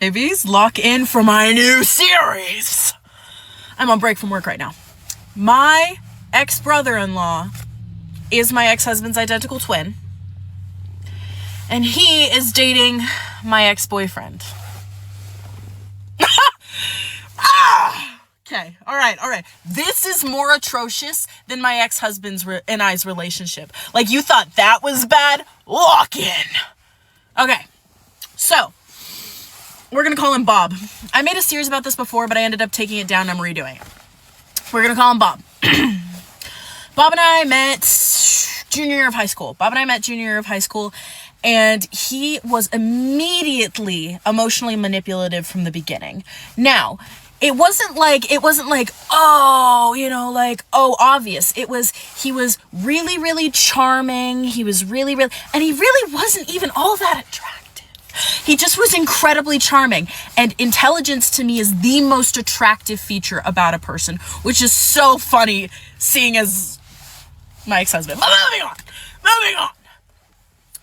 Babies, lock in for my new series. I'm on break from work right now. My ex-brother-in-law is my ex-husband's identical twin. And he is dating my ex-boyfriend. Okay, all right. This is more atrocious than my ex-husband's and I's relationship. Like, you thought that was bad? Lock in. Okay, so we're gonna call him Bob. I made a series about this before, but I ended up taking it down and I'm redoing it. We're gonna call him Bob. Bob and I met junior year of high school. And he was immediately emotionally manipulative from the beginning. Now, it wasn't like, obvious. He was really, really charming. He was really, and he really wasn't even all that attractive. He just was incredibly charming. And intelligence to me is the most attractive feature about a person, which is so funny seeing as my ex-husband. But moving on.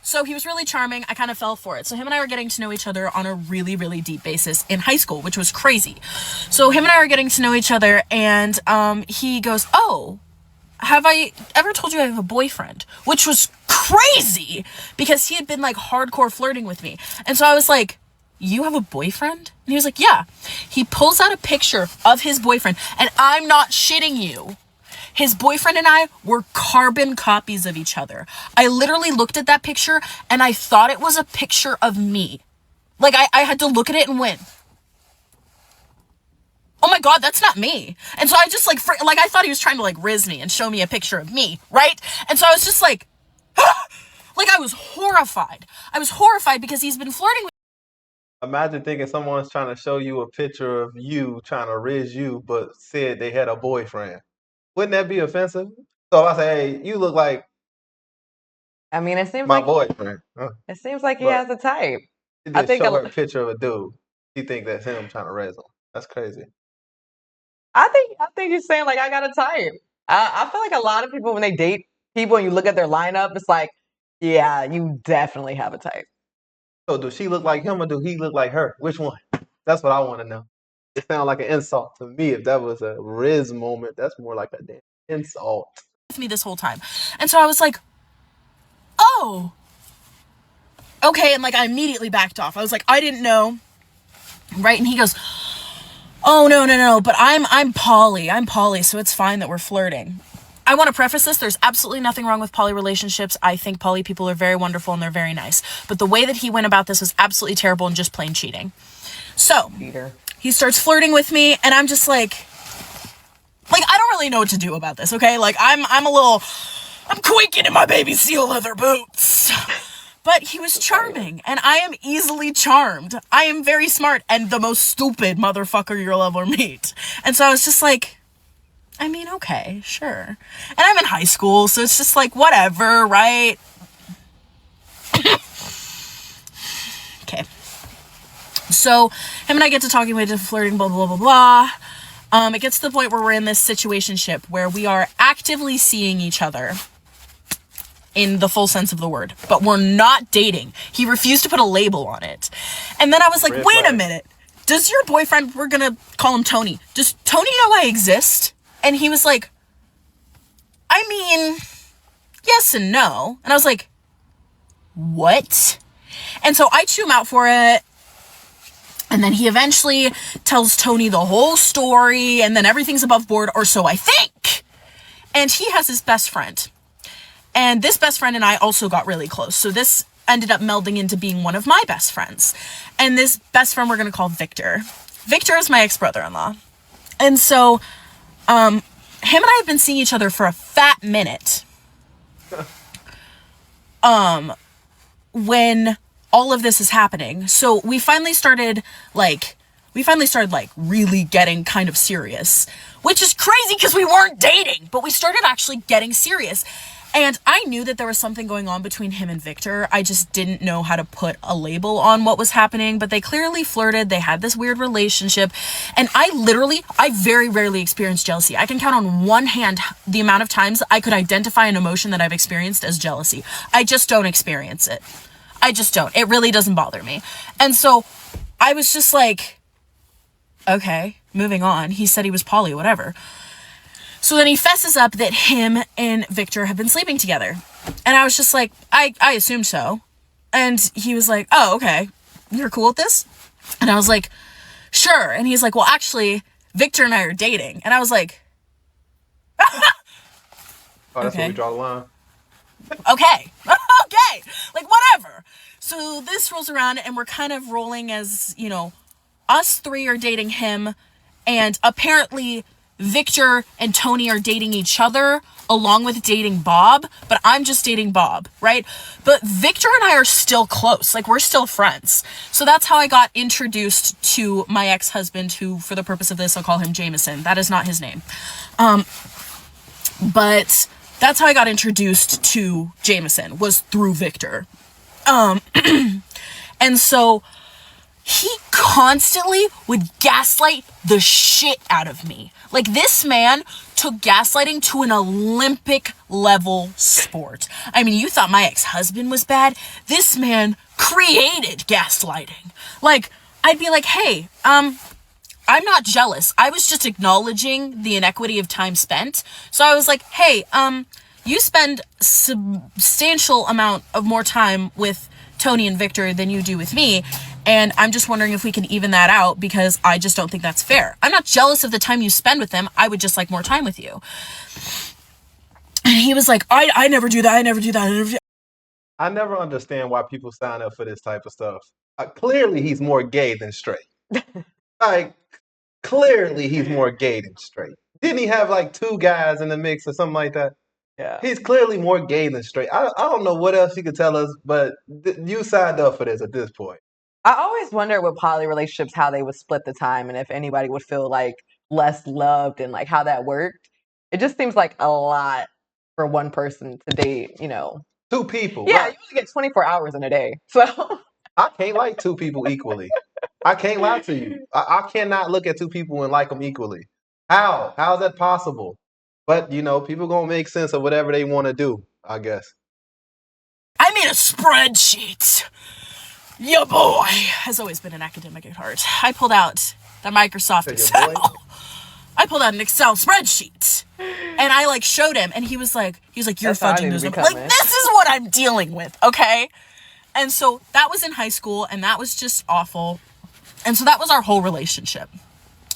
So he was really charming. I kind of fell for it. So him and I were getting to know each other on a really, really deep basis in high school, which was crazy. So him and I were getting to know each other, and he goes, "Oh, have I ever told you I have a boyfriend?" Which was crazy because he had been like hardcore flirting with me. And so I was like, "You have a boyfriend?" And he was like, "Yeah." He pulls out a picture of his boyfriend, and I'm not shitting you. His boyfriend and I were carbon copies of each other. I literally looked at that picture and I thought it was a picture of me. Like, I had to look at it and went, "Oh my God, that's not me." And so I just I thought he was trying to like riz me and show me a picture of me, right? And so I was just like, like I was horrified. I was horrified because he's been flirting with. Imagine thinking someone's trying to show you a picture of you, trying to riz you, but said they had a boyfriend. Wouldn't that be offensive? So if I say, "Hey, you look like I mean, it seems my like boyfriend," he but has a type. you I just think show her a picture of a dude. You think that's him trying to raise him. That's crazy. I think he's saying like I got a type. I feel like a lot of people when they date people and you look at their lineup, it's like, yeah, you definitely have a type. So does she look like him or do he look like her? Which one? That's what I want to know. It sounds like an insult to me. If that was a Riz moment, that's more like a damn insult. Me this whole time. And so I was like, "Oh, okay." And like I immediately backed off. I was like, "I didn't know." Right? And he goes, "Oh, no, but I'm poly, so it's fine that we're flirting." I want to preface this, there's absolutely nothing wrong with poly relationships. I think poly people are very wonderful and they're very nice. But the way that he went about this was absolutely terrible and just plain cheating. So, he starts flirting with me and I'm just like I don't really know what to do about this, okay? Like, I'm quaking in my baby seal leather boots. But he was charming, and I am easily charmed. I am very smart and the most stupid motherfucker you'll ever meet. And so I was just like, I mean, okay, sure. And I'm in high school, so it's just like, whatever, right? Okay. So him and I get to talking, we get to flirting, blah, blah, blah, blah. It gets to the point where we're in this situationship where we are actively seeing each other in the full sense of the word, but we're not dating. He refused to put a label on it. And then I was like, wait a minute. Does your boyfriend, we're gonna call him Tony, does Tony know I exist? And he was like, I mean, yes and no. And I was like, what? And so I chew him out for it. And then he eventually tells Tony the whole story, and then everything's above board, or so I think. And he has his best friend. And this best friend and I also got really close. So this ended up melding into being one of my best friends. And this best friend we're going to call Victor. Victor is my ex-brother-in-law. And so him and I have been seeing each other for a fat minute. When all of this is happening. So we finally started really getting kind of serious, which is crazy because we weren't dating, but we started actually getting serious. And I knew that there was something going on between him and Victor. I just didn't know how to put a label on what was happening, but they clearly flirted. They had this weird relationship. And I very rarely experience jealousy. I can count on one hand the amount of times I could identify an emotion that I've experienced as jealousy. I just don't experience it. I just don't. It really doesn't bother me. And so I was just like, okay, moving on. He said he was poly, whatever. So then he fesses up that him and Victor have been sleeping together. And I was just like, I assumed so. And he was like, oh, okay, you're cool with this? And I was like, sure. And he's like, well, actually, Victor and I are dating. And I was like, Oh, that's okay. where we draw the line. Okay. Okay. Like, whatever. So this rolls around and we're kind of rolling as, you know, us three are dating him, and apparently Victor and Tony are dating each other along with dating Bob, but I'm just dating Bob, right? But Victor and I are still close. Like, we're still friends. So that's how I got introduced to my ex-husband, who, for the purpose of this, I'll call him Jameson. That is not his name. But that's how I got introduced to Jameson, was through Victor. And so he constantly would gaslight the shit out of me. Like, this man took gaslighting to an Olympic level sport. I mean, you thought my ex-husband was bad? This man created gaslighting. Like, I'd be like, hey, I'm not jealous. I was just acknowledging the inequity of time spent. So I was like, hey, you spend substantial amount of more time with Tony and Victor than you do with me. And I'm just wondering if we can even that out, because I just don't think that's fair. I'm not jealous of the time you spend with them. I would just like more time with you. And he was like, I never do that. I never do that. I never understand why people sign up for this type of stuff. Clearly, he's more gay than straight. Like, clearly, he's more gay than straight. Didn't he have like 2 guys in the mix or something like that? Yeah. He's clearly more gay than straight. I don't know what else you could tell us, but you signed up for this at this point. I always wonder with poly relationships how they would split the time and if anybody would feel like less loved and like how that worked. It just seems like a lot for one person to date, you know. 2 people. Yeah, Right? you only get 24 hours in a day. So I can't like 2 people equally. I can't lie to you. I cannot look at 2 people and like them equally. How? How is that possible? But, you know, people going to make sense of whatever they want to do, I guess. I made a spreadsheet. Your boy has always been an academic at heart. I pulled out the Microsoft Excel. I pulled out an Excel spreadsheet. And I like showed him, and he was like, you're fudging this. Like, this is what I'm dealing with, okay? And so that was in high school, and that was just awful. And so that was our whole relationship.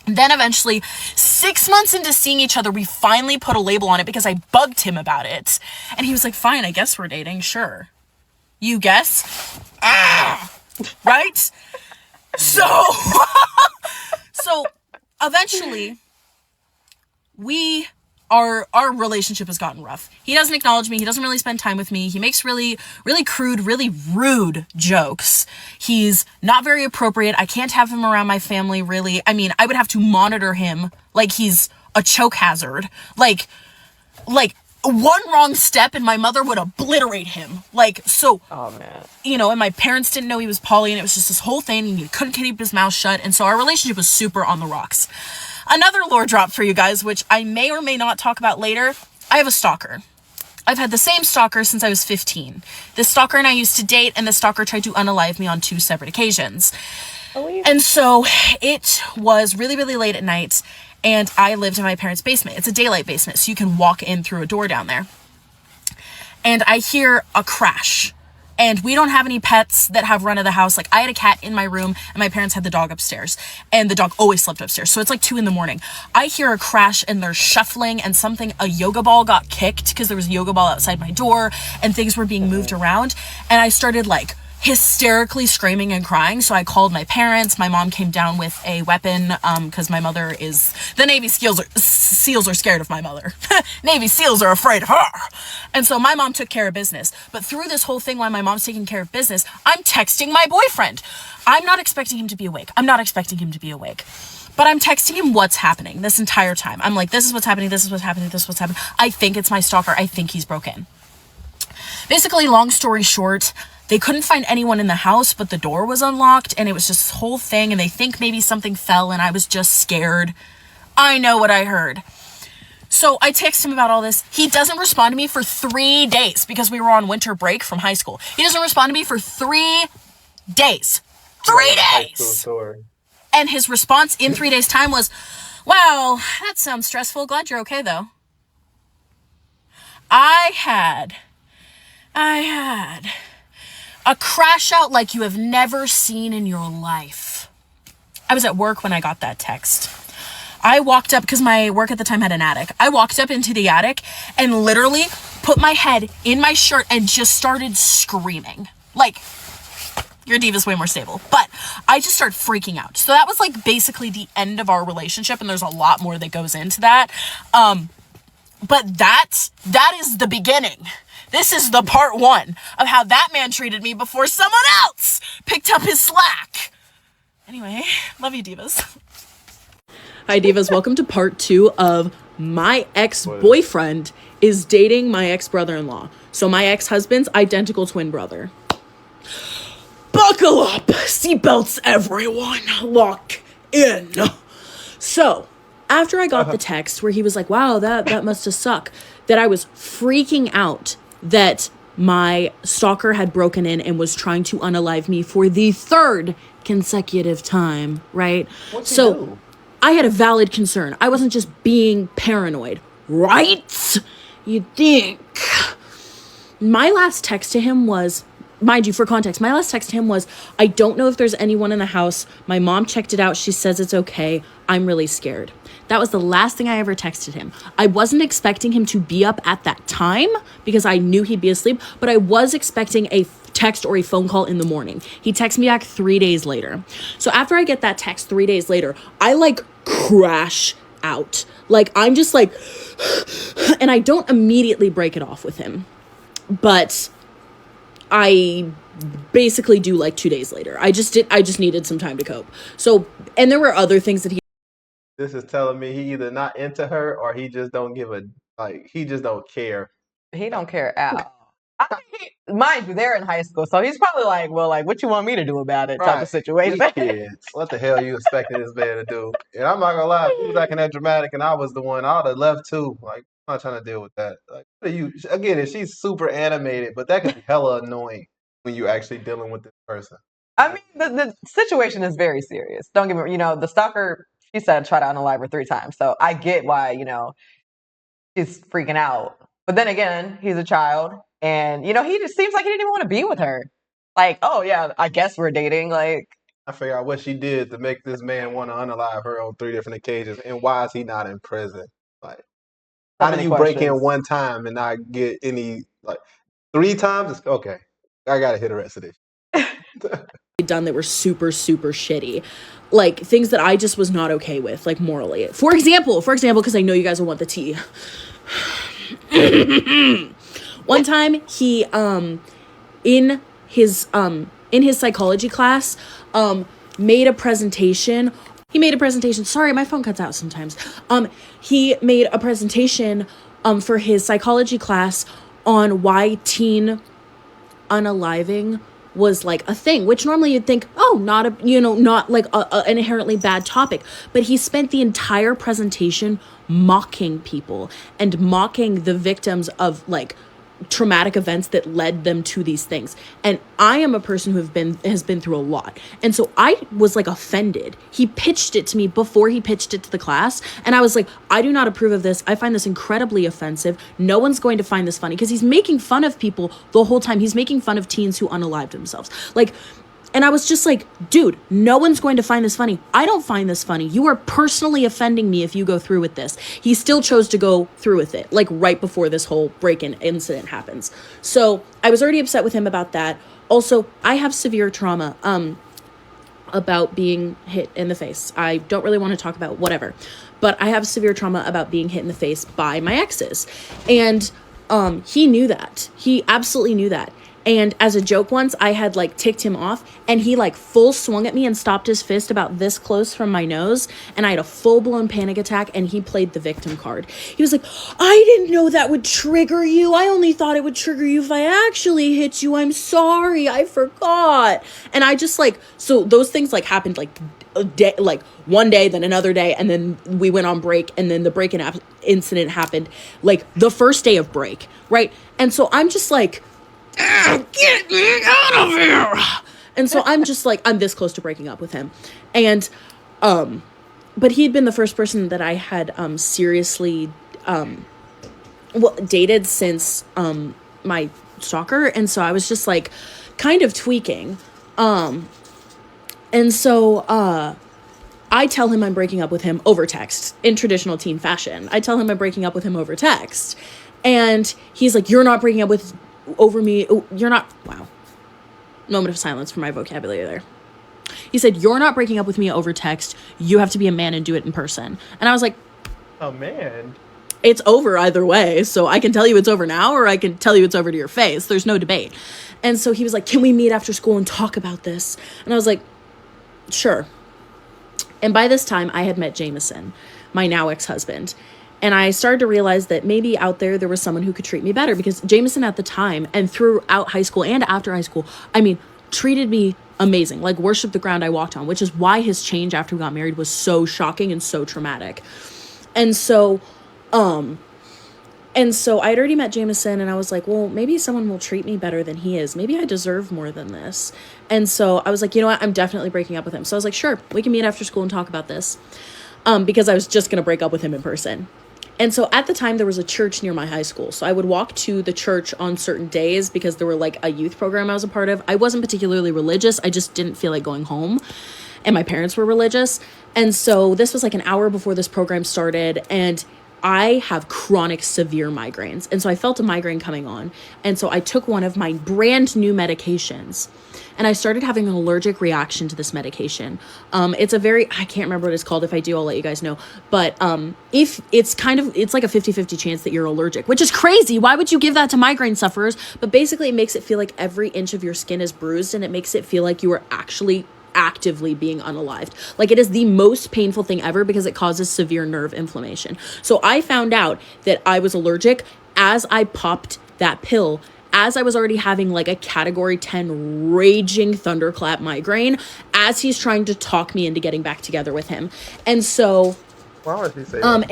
And then eventually, 6 months into seeing each other, we finally put a label on it because I bugged him about it. And he was like, fine, I guess we're dating, sure. You guess? Right? So, so eventually, our relationship has gotten rough. He doesn't acknowledge me. He doesn't really spend time with me. He makes really, really crude, really rude jokes. He's not very appropriate. I can't have him around my family, really. I mean, I would have to monitor him like he's a choke hazard. Like one wrong step and my mother would obliterate him. Like, so, oh man, you know, and my parents didn't know he was poly, and it was just this whole thing, and he couldn't keep his mouth shut. And so our relationship was super on the rocks. Another lore drop for you guys, which I may or may not talk about later. I have a stalker. I've had the same stalker since I was 15. This stalker and I used to date, and the stalker tried to unalive me on 2 separate occasions. And so it was really, really late at night, and I lived in my parents' basement. It's a daylight basement, so you can walk in through a door down there. And I hear a crash. And we don't have any pets that have run of the house. Like, I had a cat in my room, and my parents had the dog upstairs. And the dog always slept upstairs. So it's like 2 a.m. I hear a crash, and there's shuffling, and a yoga ball got kicked because there was a yoga ball outside my door, and things were being moved around. And I started, like, hysterically screaming and crying. So I called my parents. My mom came down with a weapon because my mother is... The Navy SEALs are scared of my mother. Navy SEALs are afraid of her. And so my mom took care of business. But through this whole thing while my mom's taking care of business, I'm texting my boyfriend. I'm not expecting him to be awake. But I'm texting him what's happening this entire time. I'm like, this is what's happening. This is what's happening. This is what's happening. I think it's my stalker. I think he's broken. Basically, long story short... They couldn't find anyone in the house, but the door was unlocked, and it was just this whole thing, and they think maybe something fell, and I was just scared. I know what I heard. So I text him about all this. He doesn't respond to me for 3 days because we were on winter break from high school. He doesn't respond to me for 3 days. 3 High school days. story. And his response in 3 days' time was, wow, that sounds stressful. Glad you're okay, though. I had a crash out like you have never seen in your life. I was at work when I got that text. I walked up, because my work at the time had an attic. I walked up into the attic and literally put my head in my shirt and just started screaming. Like, your diva's way more stable. But I just started freaking out. So that was like basically the end of our relationship, and there's a lot more that goes into that. But that is the beginning. This is the part 1 of how that man treated me before someone else picked up his slack. Anyway, love you, divas. Hi, divas. Welcome to part 2 of my ex-boyfriend is dating my ex-brother-in-law. So my ex-husband's identical twin brother. Buckle up. Seatbelts, everyone. Lock in. So, after I got the text where he was like, wow, that must have sucked, that I was freaking out that my stalker had broken in and was trying to unalive me for the 3rd consecutive time, right? What'd he do? I had a valid concern. I wasn't just being paranoid, right? You think. My last text to him was, mind you, for context, my last text to him was, I don't know if there's anyone in the house. My mom checked it out. She says it's okay. I'm really scared. That was the last thing I ever texted him. I wasn't expecting him to be up at that time because I knew he'd be asleep, but I was expecting a text or a phone call in the morning. He texted me back 3 days later. So after I get that text 3 days later, I like crash out. Like, I'm just like, and I don't immediately break it off with him, but I basically do like 2 days later. I just needed some time to cope. So, and there were other things that This is telling me he either not into her or he just don't he just don't care. He don't care at all. Mind you, they're in high school, so he's probably like, well, like, what you want me to do about it type of situation. These kids, what the hell you expecting this man to do? And I'm not gonna lie, if he was acting that dramatic and I was the one, I would have left too. Like, I'm not trying to deal with that. Like, what are you, again, if she's super animated, but that could be hella annoying when you're actually dealing with this person. I mean, the situation is very serious. Don't get me, the stalker, she said, try to unalive her 3 times. So I get why, he's freaking out. But then again, he's a child. And, he just seems like he didn't even want to be with her. Like, oh, yeah, I guess we're dating. Like, I figure out what she did to make this man want to unalive her on 3 different occasions. And why is he not in prison? Like, how do you break in 1 time and not get any, like, 3 times? Okay, I got to hit the rest of this. done that were super, super shitty. Like, things that I just was not okay with, like, morally. For example, because I know you guys will want the tea. One time, he, in his psychology class, made a presentation. Sorry, my phone cuts out sometimes. He made a presentation, for his psychology class on why teen unaliving was like a thing, which normally you'd think, oh, not like an inherently bad topic. But he spent the entire presentation mocking people and mocking the victims of like traumatic events that led them to these things. And I am a person who has been through a lot. And so I was like offended. He pitched it to me before he pitched it to the class. And I was like, I do not approve of this. I find this incredibly offensive. No one's going to find this funny, because he's making fun of people the whole time. He's making fun of teens who unalived themselves. Like, and I was just like, dude, no one's going to find this funny. I don't find this funny. You are personally offending me if you go through with this. He still chose to go through with it, like right before this whole break-in incident happens. So I was already upset with him about that. Also, I have severe trauma about being hit in the face. I don't really want to talk about whatever, but I have severe trauma about being hit in the face by my exes. And he knew that. He absolutely knew that. And as a joke once, I had like ticked him off, and he like full swung at me and stopped his fist about this close from my nose. And I had a full-blown panic attack, and he played the victim card. He was like, I didn't know that would trigger you. I only thought it would trigger you if I actually hit you. I'm sorry. I forgot. And I just like, so those things like happened like a day, like one day, then another day. And then we went on break, and then the break-in incident happened like the first day of break. Right. And so I'm just like, get me out of here. And so I'm just like, I'm this close to breaking up with him. And, but he'd been the first person that I had, seriously, dated since, my stalker. And so I was just like kind of tweaking. And so, I tell him I'm breaking up with him over text in traditional teen fashion. I tell him I'm breaking up with him over text. And he's like, you're not breaking up over me. You're not. Wow. Moment of silence for my vocabulary there. He said, you're not breaking up with me over text. You have to be a man and do it in person. And I was like, Oh, man. it's over either way. So I can tell you it's over now, or I can tell you it's over to your face. There's no debate. And so he was like, can we meet after school and talk about this? And I was like, sure. And by this time I had met Jameson, my now ex-husband. And I started to realize that maybe out there was someone who could treat me better, because Jameson at the time and throughout high school and after high school, I mean, treated me amazing, like worshiped the ground I walked on, which is why his change after we got married was so shocking and so traumatic. And so I had already met Jameson, and I was like, well, maybe someone will treat me better than he is. Maybe I deserve more than this. And so I was like, you know what? I'm definitely breaking up with him. So I was like, sure, we can meet after school and talk about this. Because I was just going to break up with him in person. And so at the time there was a church near my high school. So I would walk to the church on certain days because there were like a youth program I was a part of. I wasn't particularly religious. I just didn't feel like going home. And my parents were religious. And so this was like an hour before this program started. And I have chronic severe migraines. And so I felt a migraine coming on. And so I took one of my brand new medications, and I started having an allergic reaction to this medication. It's I can't remember what it's called. If I do, I'll let you guys know. But if it's like a 50-50 chance that you're allergic, which is crazy. Why would you give that to migraine sufferers? But basically it makes it feel like every inch of your skin is bruised, and it makes it feel like you are actually actively being unalived. Like, it is the most painful thing ever because it causes severe nerve inflammation. So I found out that I was allergic as I popped that pill, as I was already having like a category 10 raging thunderclap migraine, as he's trying to talk me into getting back together with him. And so Why would he say that?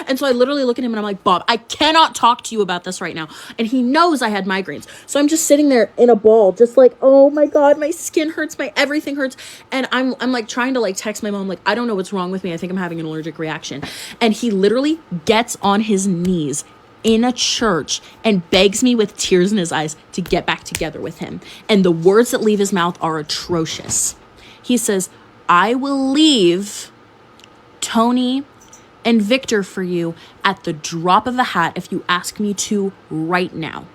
And so I literally look at him and I'm like, Bob, I cannot talk to you about this right now. And he knows I had migraines. So I'm just sitting there in a ball, just like, oh my God, my skin hurts, my everything hurts. And I'm like trying to like text my mom, like, I don't know what's wrong with me. I think I'm having an allergic reaction. And he literally gets on his knees in a church and begs me with tears in his eyes to get back together with him. And the words that leave his mouth are atrocious. He says, I will leave Tony and Victor for you at the drop of a hat if you ask me to right now.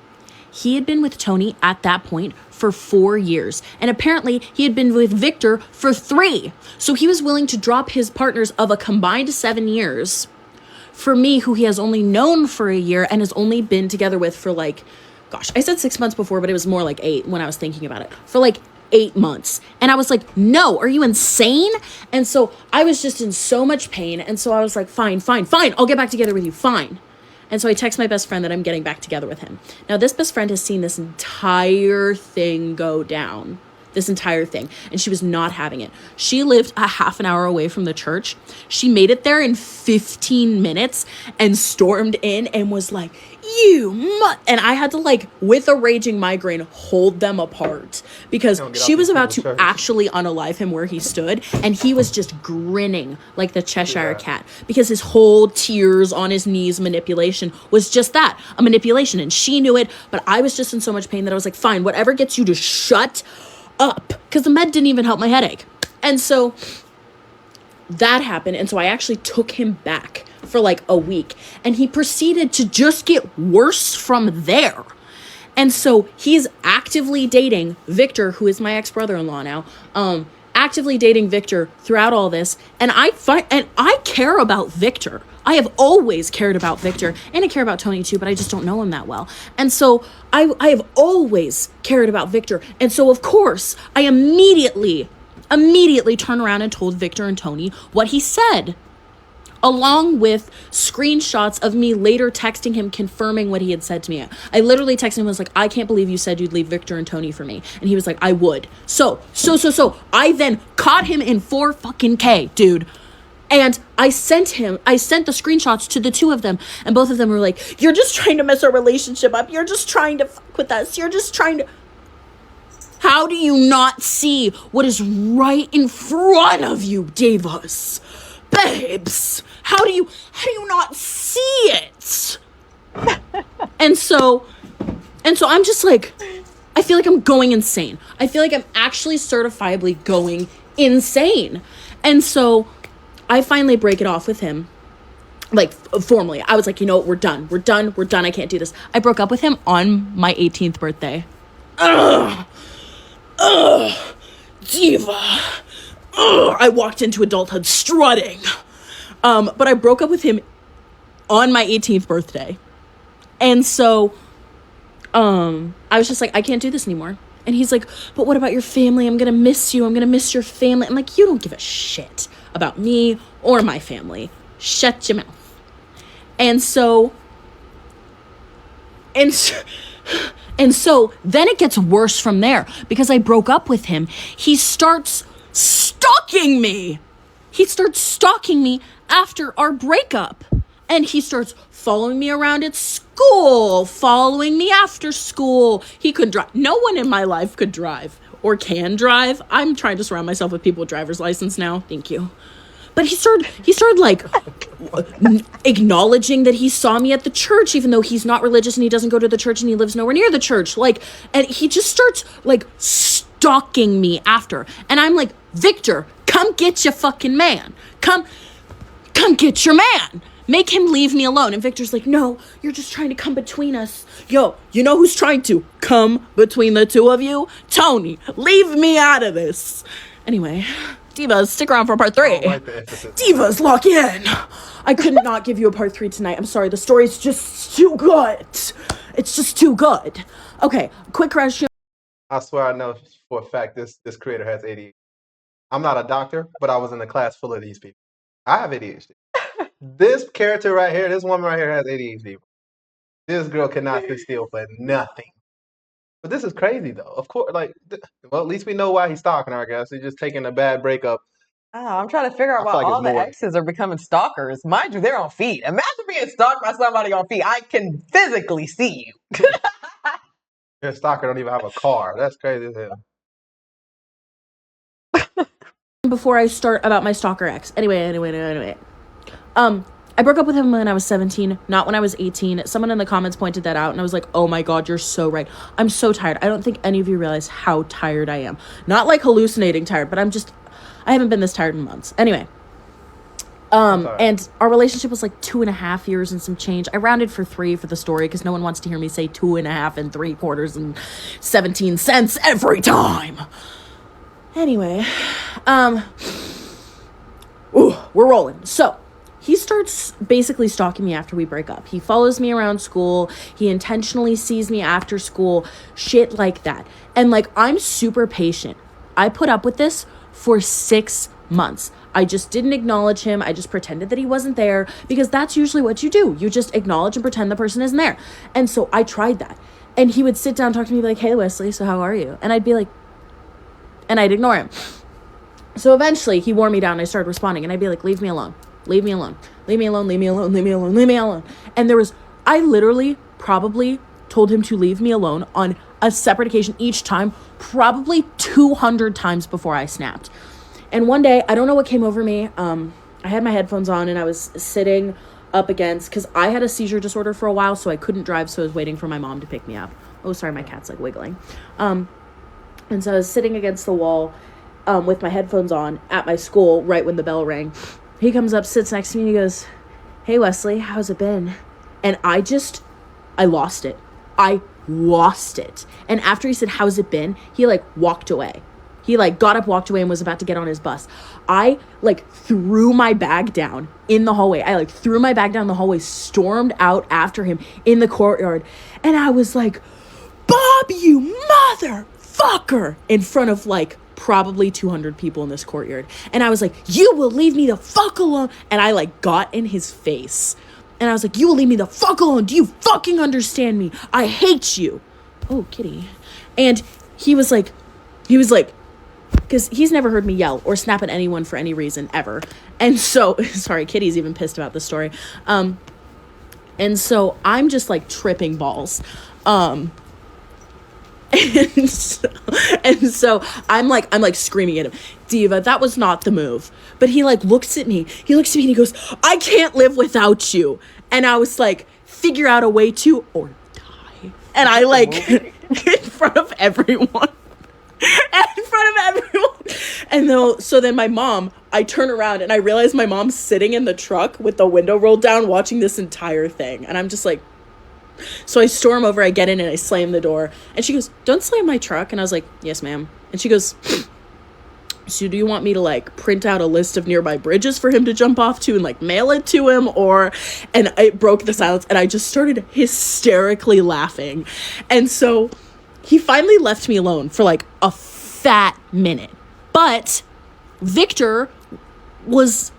He had been with Tony at that point for 4 years, and apparently he had been with Victor for 3. So he was willing to drop his partners of a combined 7 years for me, who he has only known for a year and has only been together with for like, gosh, I said 6 months before, but it was more like 8 when I was thinking about it, for like 8 months. And I was like, no, are you insane? And so I was just in so much pain. And so I was like, fine, I'll get back together with you. Fine. And so I text my best friend that I'm getting back together with him. Now, this best friend has seen this entire thing go down. This entire thing. And she was not having it. She lived a half an hour away from the church. She made it there in 15 minutes and stormed in and was like, and I had to, like, with a raging migraine, hold them apart because she was about to actually unalive him where he stood, and he was just grinning like the Cheshire cat because his whole tears on his knees manipulation was just that, a manipulation, and she knew it, but I was just in so much pain that I was like, fine, whatever gets you to shut up, because the med didn't even help my headache. And so that happened, and so I actually took him back for like a week, and he proceeded to just get worse from there. And so he's actively dating Victor, who is my ex-brother-in-law now, actively dating Victor throughout all this, and I care about Victor. I have always cared about Victor, and I care about Tony too, but I just don't know him that well. And so I have always cared about Victor. And so of course I immediately turned around and told Victor and Tony what he said, along with screenshots of me later texting him confirming what he had said to me. I literally texted him and was like, I can't believe you said you'd leave Victor and Tony for me. And he was like, I would. So I then caught him in 4K, dude. And I sent the screenshots to the two of them, and both of them were like, you're just trying to mess our relationship up. You're just trying to fuck with us. You're just trying to. How do you not see what is right in front of you, divas? Babes, how do you not see it? And so I'm just like, I feel like I'm going insane. I feel like I'm actually certifiably going insane. And so I finally break it off with him. Like, formally. I was like, you know what, we're done. I can't do this. I broke up with him on my 18th birthday. Diva. I walked into adulthood strutting. But I broke up with him on my 18th birthday. And so, I was just like, I can't do this anymore. And he's like, but what about your family? I'm gonna miss you. I'm gonna miss your family. I'm like, you don't give a shit about me or my family. Shut your mouth. And so then it gets worse from there, because I broke up with him. He starts stalking me. After our breakup. And he starts following me around at school, following me after school. He couldn't drive. No one in my life could drive or can drive. I'm trying to surround myself with people with driver's license now. Thank you. But he started like acknowledging that he saw me at the church, even though he's not religious and he doesn't go to the church and he lives nowhere near the church. Like, and he just starts like stalking me after. And I'm like, Victor, come get your fucking man. Come get your man. Make him leave me alone. And Victor's like, no, you're just trying to come between us. Yo, you know who's trying to come between the two of you? Tony, leave me out of this. Anyway, divas, stick around for part 3. Divas, lock in. I could not give you a part 3 tonight. I'm sorry. The story's just too good. It's just too good. Okay, quick question. I swear I know for a fact this creator has ADHD. I'm not a doctor, but I was in a class full of these people. I have ADHD. This character right here, this woman right here has ADHD. This girl cannot sit still for nothing. But this is crazy, though. Of course, like, well, at least we know why he's stalking her, I guess. He's just taking a bad breakup. Oh, I'm trying to figure out why all the exes are becoming stalkers. Mind you, they're on feet. Imagine being stalked by somebody on feet. I can physically see you. Your stalker don't even have a car. That's crazy as hell. Before I start about my stalker ex. Anyway. I broke up with him when I was 17, not when I was 18. Someone in the comments pointed that out, and I was like, oh my God, you're so right. I'm so tired. I don't think any of you realize how tired I am. Not like hallucinating tired, but I haven't been this tired in months. Anyway. And our relationship was like 2.5 years and some change. I rounded for 3 for the story because no one wants to hear me say 2.5 3/4 and 17 cents every time. Anyway, we're rolling. So he starts basically stalking me after we break up. He follows me around school. He intentionally sees me after school, shit like that. And like, I'm super patient. I put up with this for 6 months. I just didn't acknowledge him. I just pretended that he wasn't there, because that's usually what you do. You just acknowledge and pretend the person isn't there. And so I tried that. And he would sit down, talk to me, be like, hey, Wesley, so how are you? And I'd be like, and I'd ignore him. So eventually he wore me down and I started responding, and I'd be like, leave me alone. Leave me alone. Leave me alone. Leave me alone. Leave me alone. Leave me alone. And I literally probably told him to leave me alone on a separate occasion each time, probably 200 times before I snapped. And one day, I don't know what came over me. I had my headphones on and I was sitting up against, because I had a seizure disorder for a while, so I couldn't drive, so I was waiting for my mom to pick me up. Oh, sorry, my cat's like wiggling. And so I was sitting against the wall with my headphones on at my school right when the bell rang. He comes up, sits next to me, and he goes, hey, Wesley, how's it been? And I lost it. I lost it. And after he said, how's it been? He like walked away. He like got up, walked away, and was about to get on his bus. I like threw my bag down in the hallway. I like threw my bag down the hallway, stormed out after him in the courtyard. And I was like, Bob, you motherfucker, in front of like probably 200 people in this courtyard. And I was like, you will leave me the fuck alone. And I like got in his face. And I was like, you will leave me the fuck alone. Do you fucking understand me? I hate you. Oh, kitty. And he was like, because he's never heard me yell or snap at anyone for any reason ever. And so, sorry, Kitty's even pissed about this story. And so I'm just like tripping balls. And so I'm like screaming at him, Diva, that was not the move. But he like looks at me and he goes, I can't live without you. And I was like, figure out a way to or die. And I like in front of everyone. And so then my mom, I turn around and I realize my mom's sitting in the truck with the window rolled down watching this entire thing. And I'm just like, so I storm over, I get in and I slam the door. And she goes, don't slam my truck. And I was like, yes, ma'am. And she goes, so do you want me to like print out a list of nearby bridges for him to jump off to and like mail it to him? And it broke the silence and I just started hysterically laughing. And so he finally left me alone for like a fat minute. But Victor was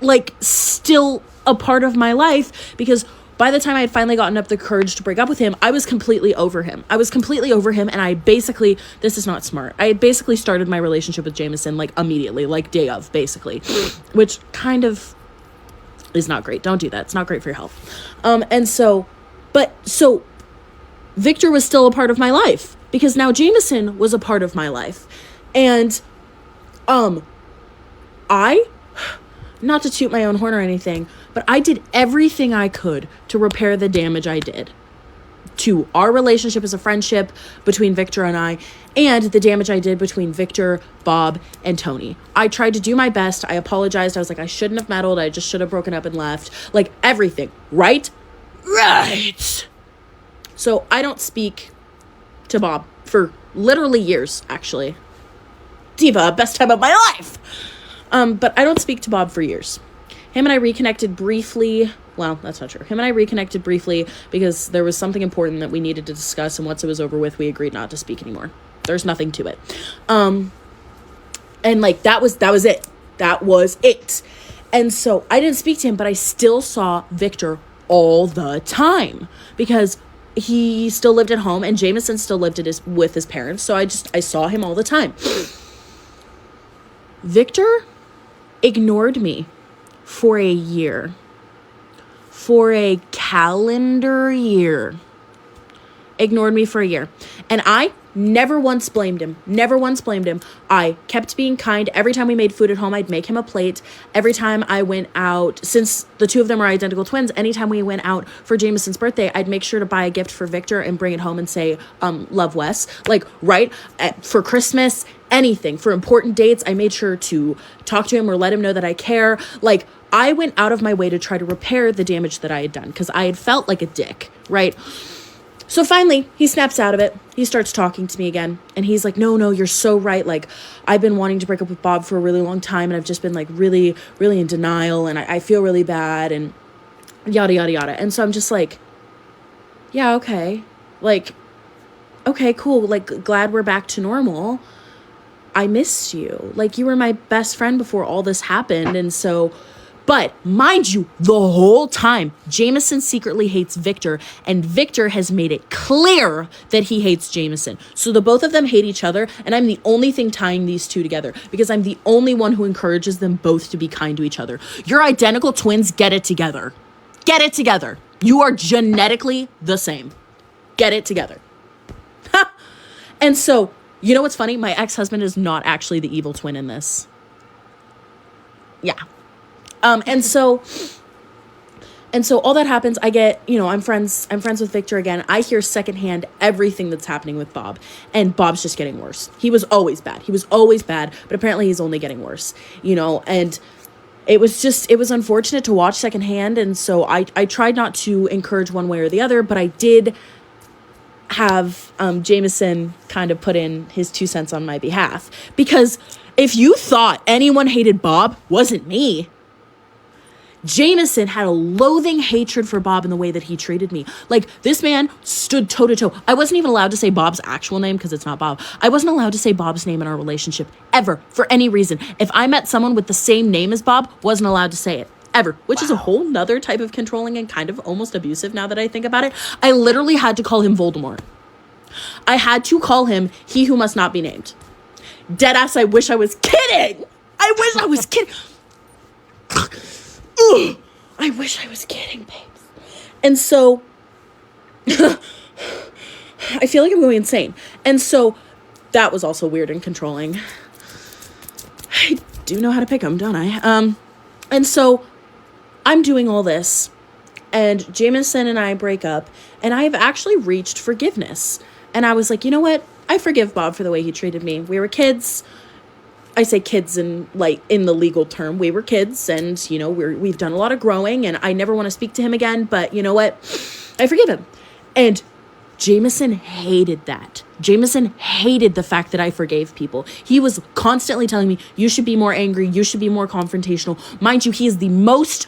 like still a part of my life because by the time I had finally gotten up the courage to break up with him, I was completely over him. And I basically, this is not smart, I had basically started my relationship with Jameson like immediately, like day of, basically, which kind of is not great. Don't do that. It's not great for your health. So Victor was still a part of my life because now Jameson was a part of my life. And I, not to toot my own horn or anything, but I did everything I could to repair the damage I did to our relationship as a friendship between Victor and I, and the damage I did between Victor, Bob, and Tony. I tried to do my best. I apologized. I was like, I shouldn't have meddled. I just should have broken up and left. Like, everything. Right? Right. So I don't speak to Bob for literally years, actually. Diva, best time of my life. But I don't speak to Bob for years. Him and I reconnected briefly. Well, that's not true. Him and I reconnected briefly because there was something important that we needed to discuss, and once it was over with, we agreed not to speak anymore. There's nothing to it. And like that was it. That was it. And so I didn't speak to him, but I still saw Victor all the time because he still lived at home and Jameson still lived with his parents. So I saw him all the time. Victor ignored me for a year. For a calendar year. Ignored me for a year. And I never once blamed him. I kept being kind. Every time we made food at home, I'd make him a plate. Every time I went out, since the two of them are identical twins, anytime we went out for Jameson's birthday, I'd make sure to buy a gift for Victor and bring it home and say, love Wes. Like, right? For Christmas, anything. For important dates, I made sure to talk to him or let him know that I care. Like, I went out of my way to try to repair the damage that I had done because I had felt like a dick, right? So finally, he snaps out of it. He starts talking to me again. And he's like, no, you're so right. Like, I've been wanting to break up with Bob for a really long time. And I've just been like really, really in denial. And I feel really bad and yada, yada, yada. And so I'm just like, yeah, okay. Like, okay, cool. Like, glad we're back to normal. I missed you. Like, you were my best friend before all this happened. And so... But mind you, the whole time, Jameson secretly hates Victor, and Victor has made it clear that he hates Jameson. So the both of them hate each other, and I'm the only thing tying these two together because I'm the only one who encourages them both to be kind to each other. You're identical twins. Get it together. Get it together. You are genetically the same. Get it together. And so, you know what's funny? My ex-husband is not actually the evil twin in this. Yeah. And so all that happens, I get, I'm friends with Victor again. I hear secondhand everything that's happening with Bob, and Bob's just getting worse. He was always bad, but apparently he's only getting worse, and it was unfortunate to watch secondhand. And so I tried not to encourage one way or the other, but I did have, Jameson kind of put in his 2 cents on my behalf, because if you thought anyone hated Bob, wasn't me. Jameson had a loathing hatred for Bob in the way that he treated me. Like, this man stood toe to toe. I wasn't even allowed to say Bob's actual name because it's not Bob. I wasn't allowed to say Bob's name in our relationship ever for any reason. If I met someone with the same name as Bob, wasn't allowed to say it ever, which is a whole nother type of controlling and kind of almost abusive now that I think about it. I literally had to call him Voldemort. I had to call him He Who Must Not Be Named. Deadass, I wish I was kidding. I wish I was kidding, babes. And so, I feel like I'm going insane. And so that was also weird and controlling. I do know how to pick them, don't I? And so I'm doing all this, and Jameson and I break up, and I have actually reached forgiveness. And I was like, you know what? I forgive Bob for the way he treated me. We were kids. I say kids in the legal term. We were kids, and you know, we've done a lot of growing, and I never want to speak to him again, but you know what? I forgive him. And Jameson hated that. Jameson hated the fact that I forgave people. He was constantly telling me, you should be more angry, you should be more confrontational. Mind you, he is the most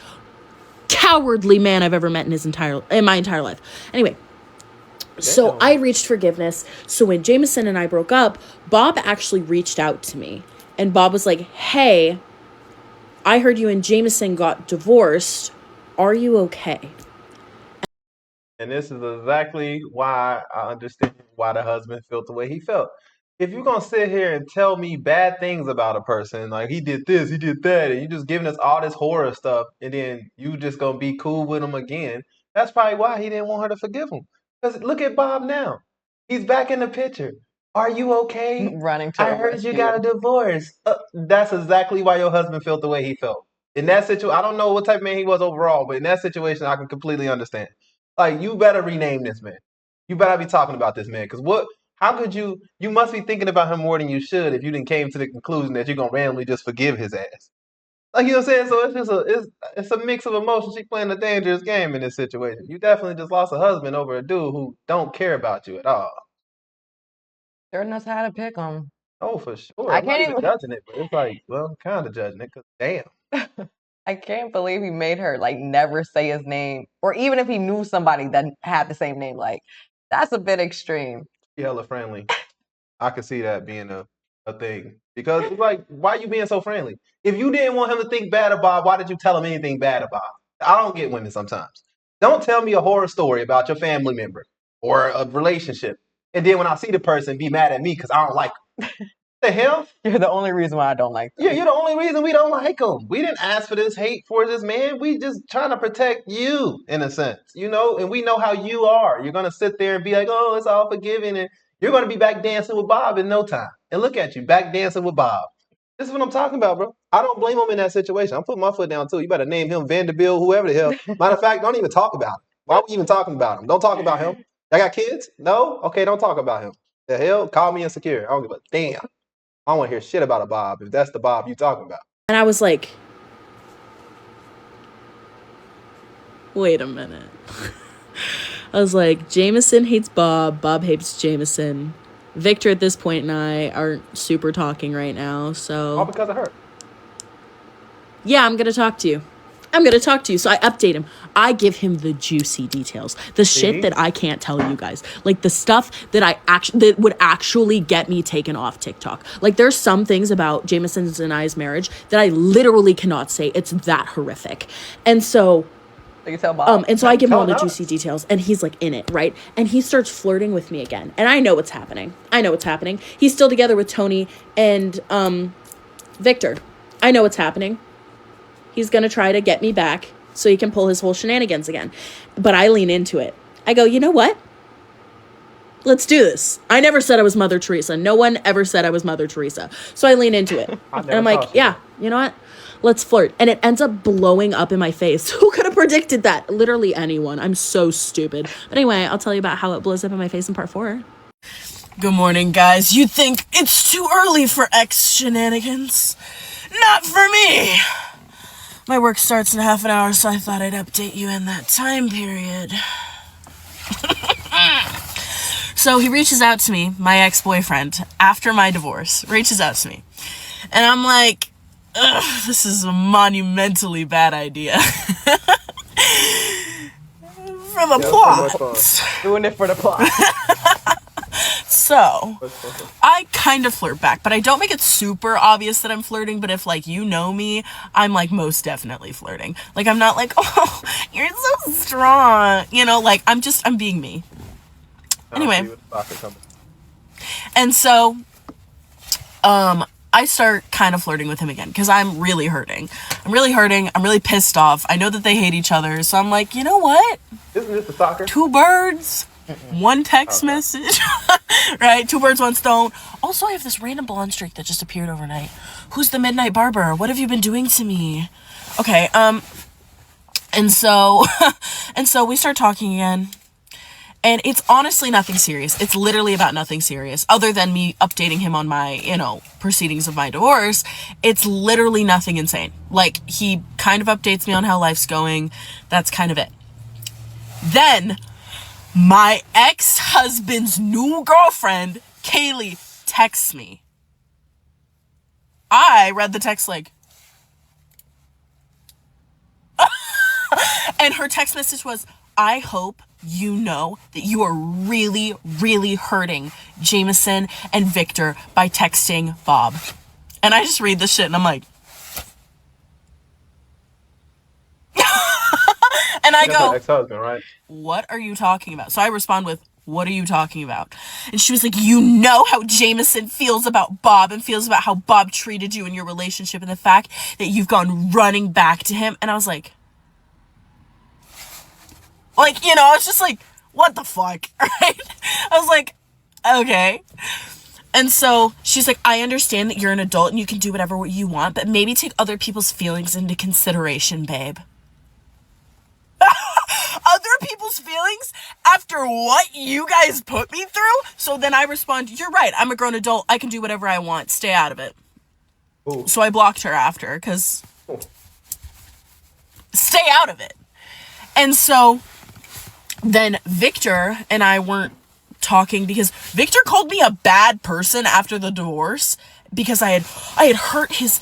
cowardly man I've ever met in my entire life. Anyway, so I reached forgiveness. So when Jameson and I broke up, Bob actually reached out to me. And Bob was like, hey, I heard you and Jameson got divorced. Are you okay? And this is exactly why I understand why the husband felt the way he felt. If you're gonna sit here and tell me bad things about a person, like he did this, he did that, and you just giving us all this horror stuff, and then you just gonna be cool with him again, that's probably why he didn't want her to forgive him. Because look at Bob now. He's back in the picture. Are you okay? Running to I the heard you rescue. got a divorce. That's exactly why your husband felt the way he felt. In that situation, I don't know what type of man he was overall, but in that situation, I can completely understand. Like, you better rename this man. You better be talking about this man. Because what? How could you? You must be thinking about him more than you should if you didn't came to the conclusion that you're gonna randomly just forgive his ass. Like, you know what I'm saying? So it's just it's a mix of emotions. She playing a dangerous game in this situation. You definitely just lost a husband over a dude who don't care about you at all. Sure knows how to pick them. Oh, for sure. I I'm not can't even even. judging it, but it's like, well, I'm kind of judging it because damn, I can't believe he made her like never say his name, or even if he knew somebody that had the same name, like that's a bit extreme. she hella friendly. I could see that being a thing. Because it's like, why you being so friendly? If you didn't want him to think bad about, why did you tell him anything bad about? I don't get women sometimes. Don't tell me a horror story about your family member or a relationship, and then when I see the person, be mad at me because I don't like them. The hell? You're the only reason why I don't like them. Yeah, you're the only reason we don't like him. We didn't ask for this hate for this man. We just trying to protect you in a sense, you know. And we know how you are. You're gonna sit there and be like, "Oh, it's all forgiving," and you're gonna be back dancing with Bob in no time. And look at you, back dancing with Bob. This is what I'm talking about, bro. I don't blame him in that situation. I'm putting my foot down too. You better name him Vanderbilt, whoever the hell. Matter of fact, don't even talk about him. Why are we even talking about him? Don't talk about him. I got kids? No? Okay, don't talk about him. The hell? Call me insecure. I don't give a damn. I don't want to hear shit about a Bob if that's the Bob you talking about. And I was like, wait a minute. I was like, Jameson hates Bob. Bob hates Jameson. Victor at this point and I aren't super talking right now. All So, because of her. yeah, I'm going to talk to you. I'm going to talk to you. So I update him. I give him the juicy details. The shit See? that I can't tell you guys. Like the stuff that that would actually get me taken off TikTok. Like there's some things about Jameson's and I's marriage that I literally cannot say. It's that horrific. And so So you tell Bob. and so I give him all the Tell juicy details, and he's like in it, right? And he starts flirting with me again, and I know what's happening. He's still together with Tony and Victor. I know what's happening. He's gonna try to get me back so he can pull his whole shenanigans again. But I lean into it. I go, you know what? Let's do this. I never said I was Mother Teresa. No one ever said I was Mother Teresa. So I lean into it. And I'm like, yeah, you know what? Let's flirt. And it ends up blowing up in my face. Who could have predicted that? Literally anyone. I'm so stupid. But anyway, I'll tell you about how it blows up in my face in part 4. Good morning, guys. You think it's too early for X shenanigans? Not for me. My work starts in half an hour, so I thought I'd update you in that time period. So he reaches out to me, my ex-boyfriend, after my divorce, reaches out to me. And I'm like, ugh, this is a monumentally bad idea. For the plot. Doing it for the plot. So, I kind of flirt back, but I don't make it super obvious that I'm flirting, but if, like, you know me, I'm, like, most definitely flirting. Like, I'm not like, oh, you're so strong. You know, like, I'm being me. Anyway. And so, I start kind of flirting with him again, because I'm really hurting. I'm really pissed off. I know that they hate each other, so I'm like, you know what? Isn't this the soccer? 2 birds, One text Okay. message, right? 2 birds, 1 stone. Also, I have this random blonde streak that just appeared overnight. Who's the midnight barber? What have you been doing to me? Okay, and so, and so we start talking again. And it's honestly nothing serious. It's literally about nothing serious other than me updating him on my, proceedings of my divorce. It's literally nothing insane. Like, he kind of updates me on how life's going. That's kind of it. Then, my ex-husband's new girlfriend, Kaylee, texts me. I read the text like, and her text message was, I hope you know that you are really, really hurting Jameson and Victor by texting Bob. And I just read this shit and I'm like, and I That's go, her ex-husband, right? what are you talking about? So I respond with, what are you talking about? And she was like, you know how Jameson feels about Bob and feels about how Bob treated you in your relationship and the fact that you've gone running back to him. And I was like, I was just like, what the fuck, right? I was like, okay. And so she's like, I understand that you're an adult and you can do whatever you want, but maybe take other people's feelings into consideration, babe. Other people's feelings after what you guys put me through? So then I respond, you're right. I'm a grown adult. I can do whatever I want. Stay out of it. Ooh. So I blocked her after because stay out of it. And so then Victor and I weren't talking because Victor called me a bad person after the divorce because I had hurt his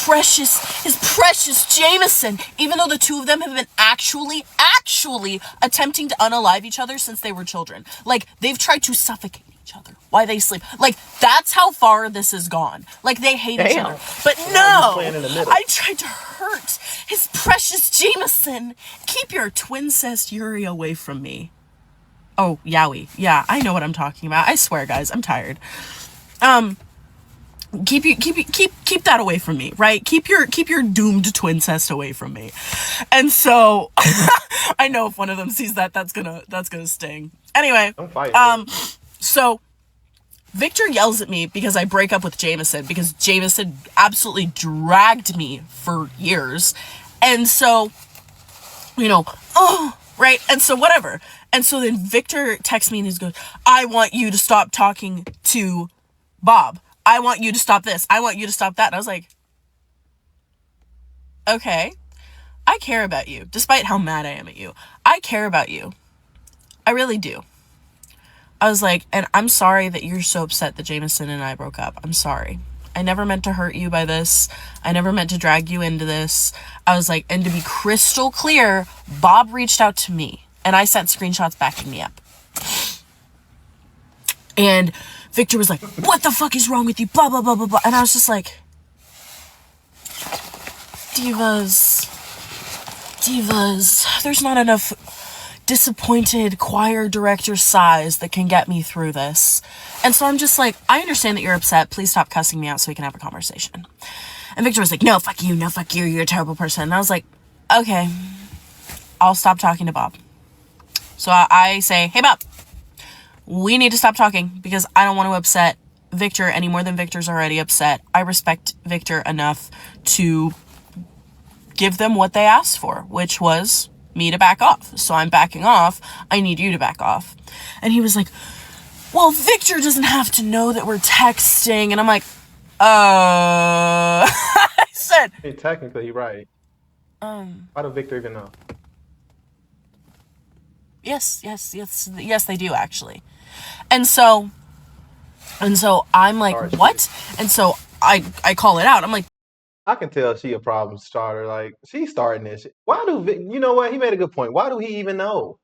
precious Jameson, even though the two of them have been actually attempting to unalive each other since they were children. Like, they've tried to suffocate each other while they sleep. Like, that's how far this has gone. Like, they hate each other. But no, I tried to hurt his precious Jameson. Keep your twincest Yuri away from me. Oh, yowie. Yeah, I know what I'm talking about. I swear, guys, I'm tired. Keep that away from me, right? Keep your doomed twincest away from me. And so I know if one of them sees that, that's gonna sting. Anyway, so Victor yells at me because I break up with Jameson because Jameson absolutely dragged me for years. And so, right? And so whatever. And so then Victor texts me and he goes, I want you to stop talking to Bob. I want you to stop this. I want you to stop that. And I was like, okay, I care about you, despite how mad I am at you. I care about you. I really do. I was like, and I'm sorry that you're so upset that Jameson and I broke up. I'm sorry. I never meant to hurt you by this. I never meant to drag you into this. I was like, and to be crystal clear, Bob reached out to me and I sent screenshots backing me up. And Victor was like, what the fuck is wrong with you? Blah, blah, blah, blah, blah. And I was just like, divas, there's not enough disappointed choir director size that can get me through this. And so I'm just like, I understand that you're upset. Please stop cussing me out so we can have a conversation. And Victor was like, no, fuck you. You're a terrible person. And I was like, okay, I'll stop talking to Bob. So I say, hey, Bob, we need to stop talking because I don't want to upset Victor any more than Victor's already upset. I respect Victor enough to give them what they asked for, which was me to back off. So I'm backing off. I need you to back off. And he was like, well, Victor doesn't have to know that we're texting. And I'm like, I said, hey, technically, you're right. Why does Victor even know? Yes, they do actually. And so I'm like, what? And so I call it out. I'm like, I can tell she a problem starter. Like, she's starting this shit. Why do you know what? He made a good point. Why do he even know?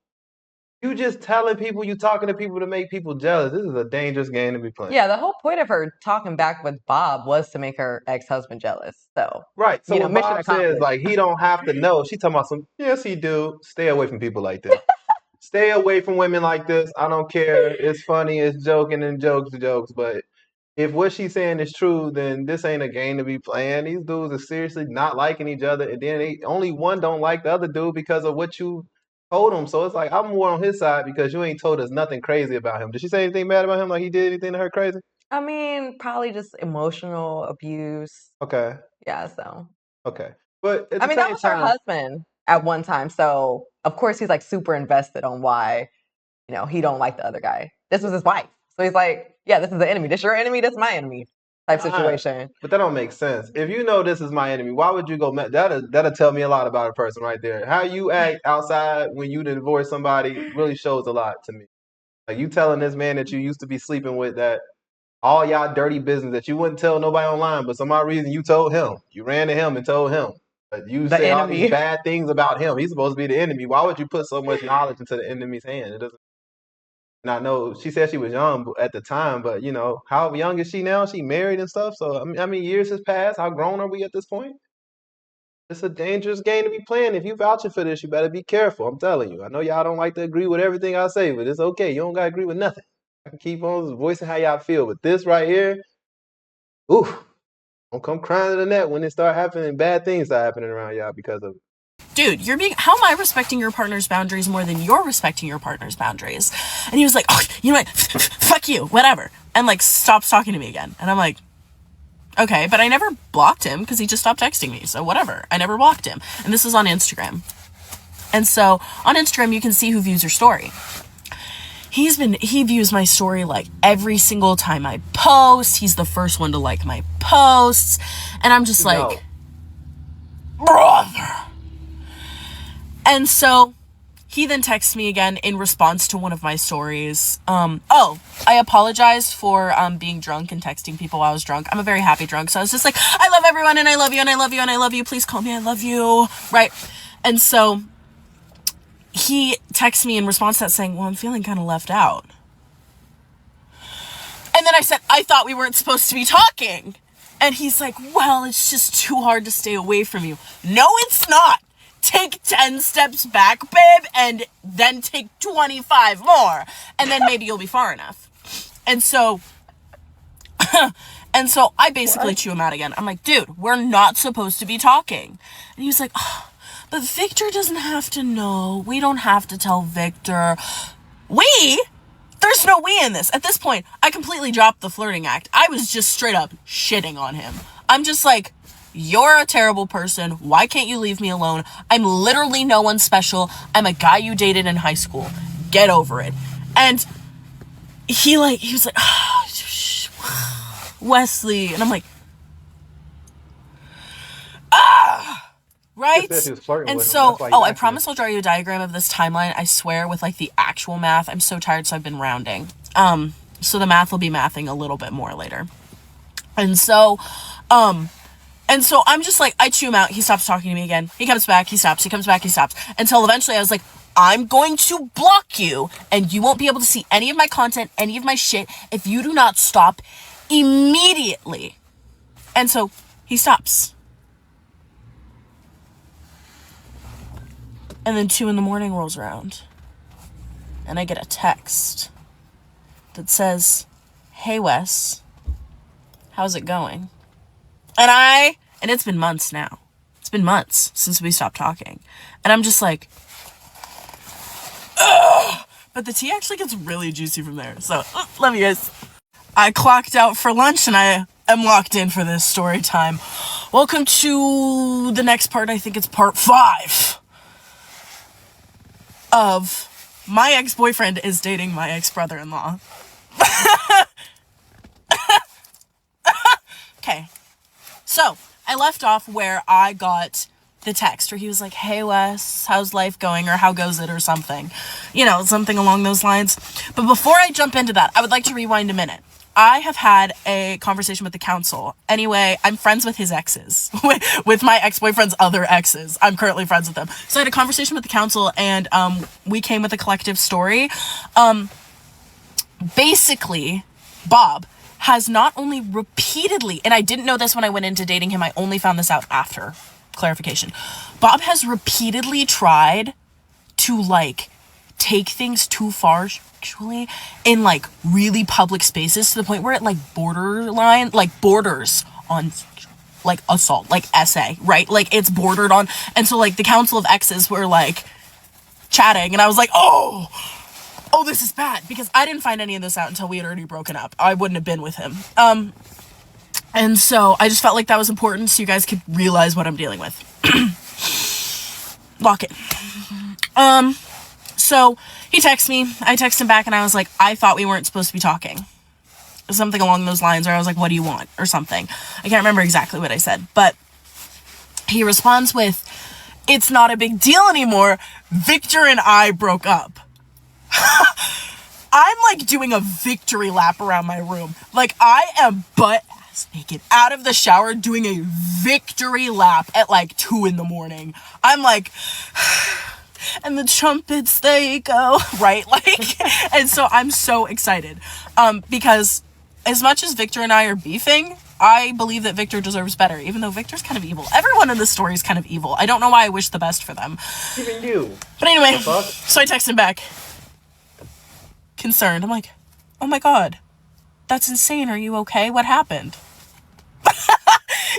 You just telling people, you talking to people to make people jealous. This is a dangerous game to be playing. Yeah, the whole point of her talking back with Bob was to make her ex-husband jealous. So right. So when mission Bob accomplished. says like he don't have to know, she talking about some. Yes, he do. Stay away from people like this. Stay away from women like this. I don't care. It's funny. It's joking and jokes. But if what she's saying is true, then this ain't a game to be playing. These dudes are seriously not liking each other, and then only one don't like the other dude because of what you told him. So it's like I'm more on his side because you ain't told us nothing crazy about him. Did she say anything bad about him? Like he did anything to her crazy? I mean, probably just emotional abuse. Okay. Yeah, so. Okay. But at I the mean, that same was her time, husband at one time. So, of course, he's like super invested on why, he don't like the other guy. This was his wife. So he's like, yeah, this is the enemy. This your enemy. This my enemy type situation. but that don't make sense. If you know this is my enemy, why would you go? That'll tell me a lot about a person right there. How you act outside when you divorce somebody really shows a lot to me. Like you telling this man that you used to be sleeping with that all y'all dirty business that you wouldn't tell nobody online, but some odd reason you told him. You ran to him and told him. But you The say all these enemy. bad things about him. He's supposed to be the enemy. Why would you put so much knowledge into the enemy's hand? It doesn't. And I know she said she was young at the time, but how young is she now? She married and stuff. So I mean, years has passed. How grown are we at this point? It's a dangerous game to be playing. If you vouching for this, you better be careful. I'm telling you. I know y'all don't like to agree with everything I say, but it's okay. You don't gotta agree with nothing. I can keep on voicing how y'all feel, but this right here, oof. Don't come crying to the net when it start happening. Bad things start happening around y'all because of it. Dude, how am I respecting your partner's boundaries more than you're respecting your partner's boundaries? And he was like, oh, you know what? Fuck you, whatever. And like, stops talking to me again. And I'm like, okay, but I never blocked him because he just stopped texting me. So whatever. I never blocked him. And this is on Instagram. And so on Instagram, you can see who views your story. He views my story like every single time I post. He's the first one to like my posts. And I'm just like, brother. And so he then texts me again in response to one of my stories. I apologized for being drunk and texting people while I was drunk. I'm a very happy drunk. So I was just like, I love everyone and I love you and I love you and I love you. Please call me I love you. Right. And so he texts me in response to that saying, well, I'm feeling kind of left out. And then I said, I thought we weren't supposed to be talking. And he's like, well, it's just too hard to stay away from you. No, it's not. Take 10 steps back, babe, and then take 25 more. And then maybe you'll be far enough. And so I basically chew him out again. I'm like, dude, we're not supposed to be talking. And he was like, oh, but Victor doesn't have to know. We don't have to tell Victor. There's no we in this. At this point, I completely dropped the flirting act. I was just straight up shitting on him. I'm just like, you're a terrible person. Why can't you leave me alone? I'm literally no one special. I'm a guy you dated in high school. Get over it. And he was like, oh, Wesley. And I'm like, right? And so, I promise I'll draw you a diagram of this timeline. I swear, with like the actual math. I'm so tired, so I've been rounding. So the math will be mathing a little bit more later. And so I'm just like, I chew him out. He stops talking to me again. He comes back. He stops. He comes back. He stops. Until eventually I was like, I'm going to block you and you won't be able to see any of my content, any of my shit if you do not stop immediately. And so he stops. And then 2 a.m. rolls around. And I get a text that says, hey, Wes, how's it going? And it's been months now. It's been months since we stopped talking. And I'm just like, ugh. But the tea actually gets really juicy from there. So, love you guys. I clocked out for lunch and I am locked in for this story time. Welcome to the next part. I think it's part 5 of my ex-boyfriend is dating my ex-brother-in-law. Okay. So, I left off where I got the text where he was like, hey, Wes, how's life going? Or how goes it? Or something. Something along those lines. But before I jump into that, I would like to rewind a minute. I have had a conversation with the council. Anyway, I'm friends with his exes. With my ex-boyfriend's other exes. I'm currently friends with them. So I had a conversation with the council and we came with a collective story. Basically, Bob has not only repeatedly, and I didn't know this when I went into dating him, I only found this out after clarification. Bob has repeatedly tried to take things too far actually in really public spaces to the point where it borders on assault, SA, right? It's bordered on. And so the council of exes were like, chatting, and I was like, oh, this is bad, because I didn't find any of this out until we had already broken up. I wouldn't have been with him. And so I just felt like that was important so you guys could realize what I'm dealing with. Lock it. So he texts me, I text him back, and I was like, I thought we weren't supposed to be talking. Something along those lines, or I was like, what do you want? Or something. I can't remember exactly what I said, but he responds with, it's not a big deal anymore. Victor and I broke up. I'm like doing a victory lap around my room. Like, I am butt ass naked out of the shower doing a victory lap at like 2 a.m. I'm like, and the trumpets, they go, right? Like, and so I'm so excited. Because as much as Victor and I are beefing, I believe that Victor deserves better, even though Victor's kind of evil. Everyone in this story is kind of evil. I don't know why I wish the best for them. Even you. But anyway, so I text him back. Concerned. I'm like, oh my God, that's insane. Are you okay? What happened?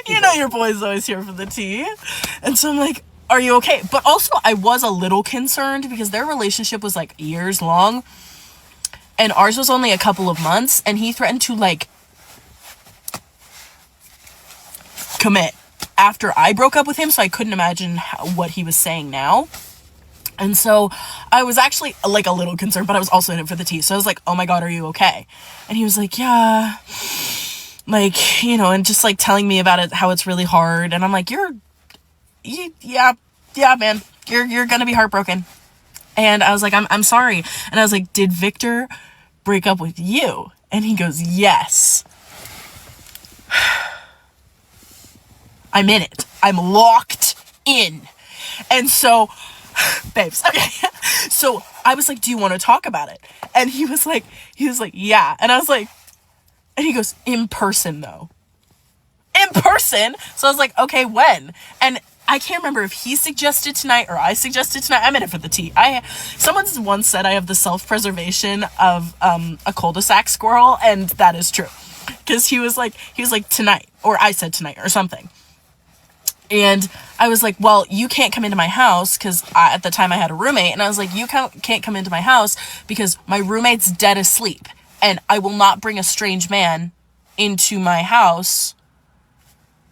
You know your boy's always here for the tea. And so I'm like, are you okay? But also I was a little concerned because their relationship was like years long and ours was only a couple of months, and he threatened to like commit after I broke up with him, so I couldn't imagine what he was saying now. And so I was actually like a little concerned, but I was also in it for the tea. So I was like, oh my God, are you okay? And he was like, yeah, like, you know, and just like telling me about it, how it's really hard. And I'm like, yeah, man, you're gonna be heartbroken. And I was like, I'm sorry. And I was like, did Victor break up with you? And he goes, yes. I'm in it. I'm locked in. And so, babes, okay. So I was like, do you want to talk about it? And he was like, yeah. And I was like, and he goes, in person though. In person? So I was like, okay, when? And I can't remember if he suggested tonight or I suggested tonight. I'm in it for the tea. Someone's once said I have the self-preservation of a cul-de-sac squirrel, and that is true. Because he was like tonight, or I said tonight or something. And I was like, well, you can't come into my house, because at the time I had a roommate, and I was like, you can't come into my house because my roommate's dead asleep, and I will not bring a strange man into my house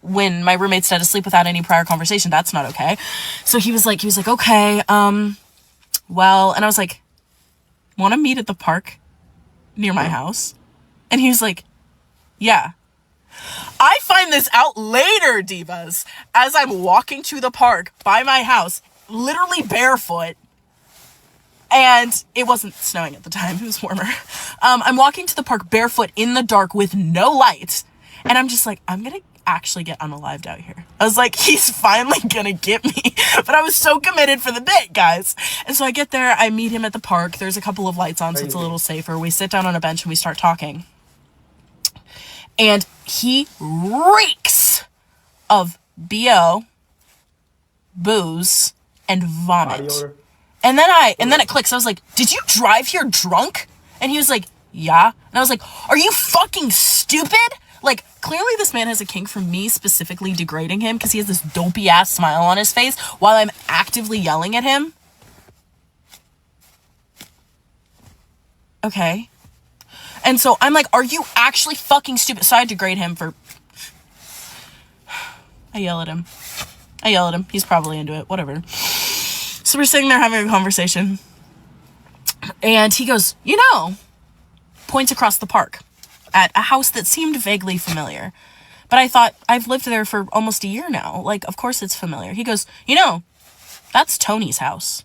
when my roommate's dead asleep without any prior conversation. That's not okay. So he was like, okay, well, and I was like, want to meet at the park near my house? And he was like, yeah. I find this out later, divas, as I'm walking to the park by my house, literally barefoot, and it wasn't snowing at the time, it was warmer. I'm walking to the park barefoot in the dark with no light, and I'm just like, I'm gonna actually get unalived out here. I was like, he's finally gonna get me. But I was so committed for the bit, guys. And so I get there, I meet him at the park, there's a couple of lights on, so it's a little safer. We sit down on a bench and we start talking. And he reeks of BO, booze, and vomit. And then it clicks. I was like, did you drive here drunk? And he was like, yeah. And I was like, are you fucking stupid? Like, clearly this man has a kink for me specifically degrading him because he has this dopey ass smile on his face while I'm actively yelling at him. Okay. And so I'm like, are you actually fucking stupid? So I degrade him for... I yell at him. He's probably into it. Whatever. So we're sitting there having a conversation. And he goes, points across the park at a house that seemed vaguely familiar. But I thought, I've lived there for almost a year now. Like, of course it's familiar. He goes, that's Tony's house.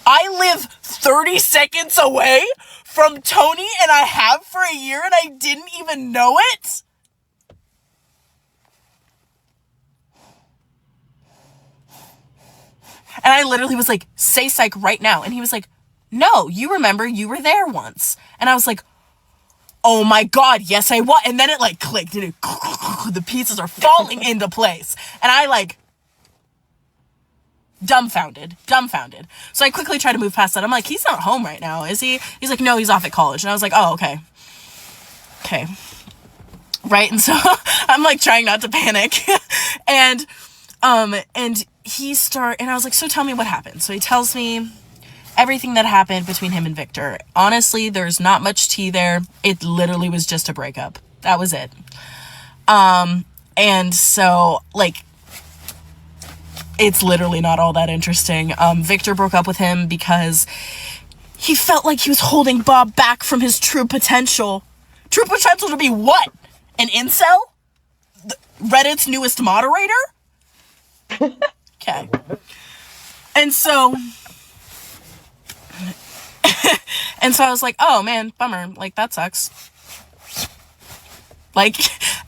I live 30 seconds away from Tony, and I have for a year, and I didn't even know it? And I literally was like, say psych right now. And he was like, no, you remember you were there once. And I was like, oh my God, yes I was. And then it like clicked, and the pieces are falling into place. And I like... dumbfounded. So I quickly try to move past that. I'm like, he's not home right now, is he? He's like, no, he's off at college. And I was like, oh, okay. Right. And so I'm like trying not to panic. And and I was like, so tell me what happened. So he tells me everything that happened between him and Victor. Honestly, there's not much tea there. It literally was just a breakup. That was it. And so, like, it's literally not all that interesting. Victor broke up with him because he felt like he was holding Bob back from his true potential. True potential to be what? An incel? Reddit's newest moderator? Okay. And so I was like, oh man, bummer. Like, that sucks. Like,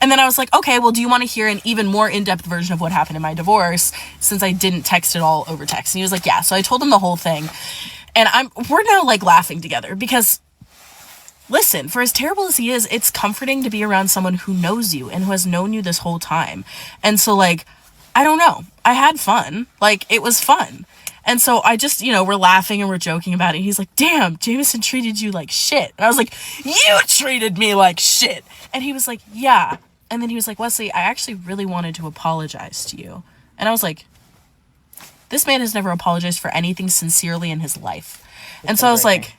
and then I was like, okay, well, do you want to hear an even more in-depth version of what happened in my divorce, since I didn't text it all over text? And he was like, yeah. So I told him the whole thing. And we're now like laughing together because, listen, for as terrible as he is, it's comforting to be around someone who knows you and who has known you this whole time. And so, like, I don't know. I had fun. Like, it was fun. And so I just, we're laughing and we're joking about it. He's like, damn, Jameson treated you like shit. And I was like, you treated me like shit. And he was like, yeah. And then he was like, Wesley, I actually really wanted to apologize to you. And I was like, this man has never apologized for anything sincerely in his life. And so I was like,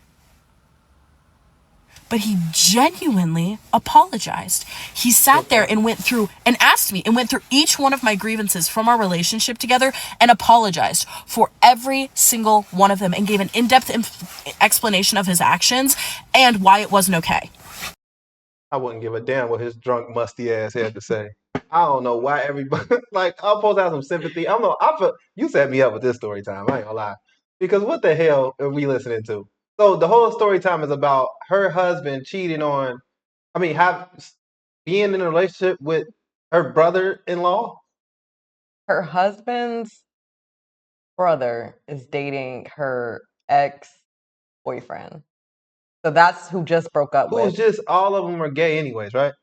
but he genuinely apologized. He sat there and went through each one of my grievances from our relationship together and apologized for every single one of them and gave an in-depth explanation of his actions and why it wasn't okay. I wouldn't give a damn what his drunk, musty ass had to say. I don't know why everybody, like, I'm supposed to have some sympathy. I don't know. You set me up with this story time. I ain't gonna lie. Because what the hell are we listening to? So the whole story time is about her husband cheating on, being in a relationship with her brother-in-law. Her husband's brother is dating her ex-boyfriend. So that's who just broke up with. Who's just, all of them are gay anyways, right?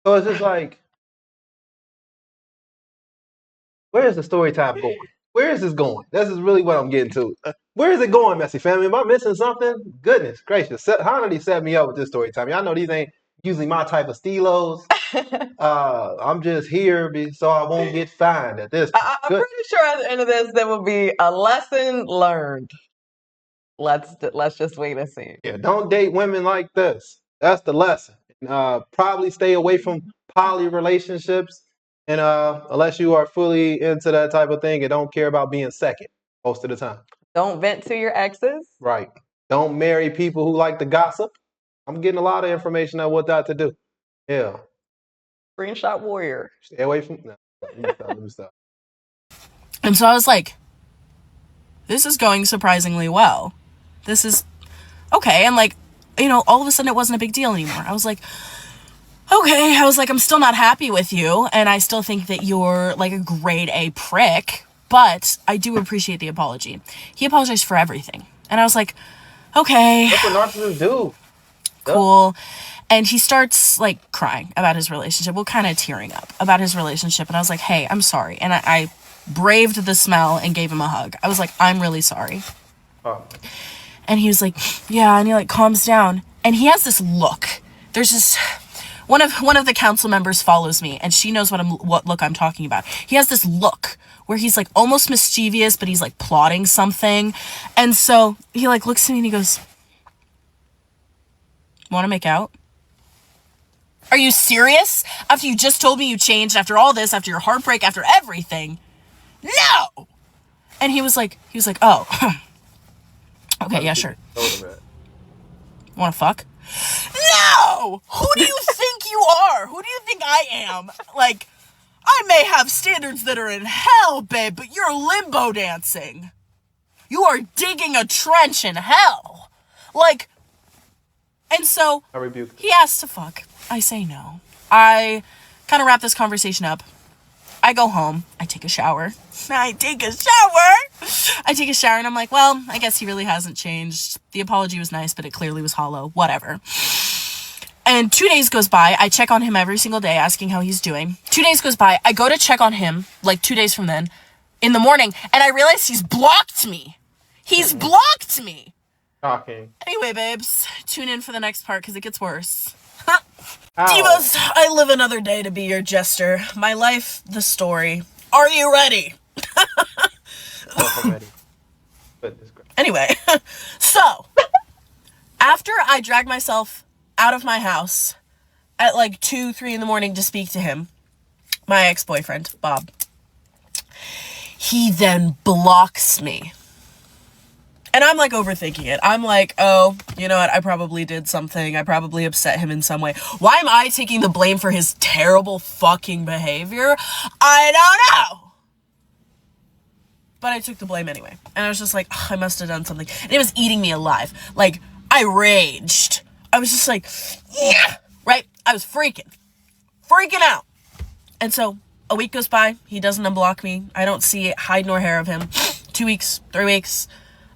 So it's just like, where is the story time going? Where is this going? This is really what I'm getting to. Where is it going, Messy Family? Am I missing something? Goodness gracious. Honey set me up with this story time. Y'all know these ain't usually my type of stelos. I'm just here so I won't get fined at this. I'm pretty sure at the end of this, there will be a lesson learned. Let's just wait and see. Yeah, don't date women like this. That's the lesson. Probably stay away from poly relationships. And unless you are fully into that type of thing and don't care about being second most of the time. Don't vent to your exes. Right. Don't marry people who like to gossip. I'm getting a lot of information on what not to do. Yeah. Screenshot warrior. Stay away from... No, let me stop. And so I was like, this is going surprisingly well. This is okay. And like, all of a sudden it wasn't a big deal anymore. I was like, okay. I'm still not happy with you. And I still think that you're like a grade A prick, but I do appreciate the apology. He apologized for everything. And I was like, okay. That's what narcissists do. Cool. And he starts like crying about his relationship. Well, kind of tearing up about his relationship. And I was like, hey, I'm sorry. And I braved the smell and gave him a hug. I was like, I'm really sorry. Oh. And he was like, yeah. And he like calms down. And he has this look. There's this... One of the council members follows me, and she knows what look I'm talking about. He has this look where he's like almost mischievous, but he's like plotting something. And so he like looks at me and he goes, want to make out? Are you serious? After you just told me you changed, after all this, after your heartbreak, after everything? No! And he was like, oh. Okay, yeah, sure. Want to fuck? No! Who do you think you are? Who do you think I am? Like, I may have standards that are in hell, babe, but you're limbo dancing. You are digging a trench in hell. Like, and so I rebuke. He asks to fuck. I say no. I kind of wrap this conversation up. I go home. I take a shower. I take a shower and I'm like, well, I guess he really hasn't changed. The apology was nice, but it clearly was hollow. Whatever. And 2 days goes by. I check on him every single day, asking how he's doing. 2 days goes by. I go to check on him, like 2 days from then, in the morning, and I realize he's blocked me. He's blocked me. Shocking. Anyway, babes, tune in for the next part because it gets worse. Divas, I live another day to be your jester. My life, the story. Are you ready? Oh, I'm ready. But this great. Anyway, so after I dragged myself out of my house at like 2, 3 in the morning to speak to him, my ex-boyfriend, Bob, he then blocks me. And I'm like overthinking it. I'm like, oh, you know what? I probably did something. I probably upset him in some way. Why am I taking the blame for his terrible fucking behavior? I don't know. But I took the blame anyway. And I was just like, I must have done something. And it was eating me alive. Like, I raged. I was just like, yeah, right? I was freaking out. And so a week goes by. He doesn't unblock me. I don't see hide nor hair of him. 2 weeks, 3 weeks.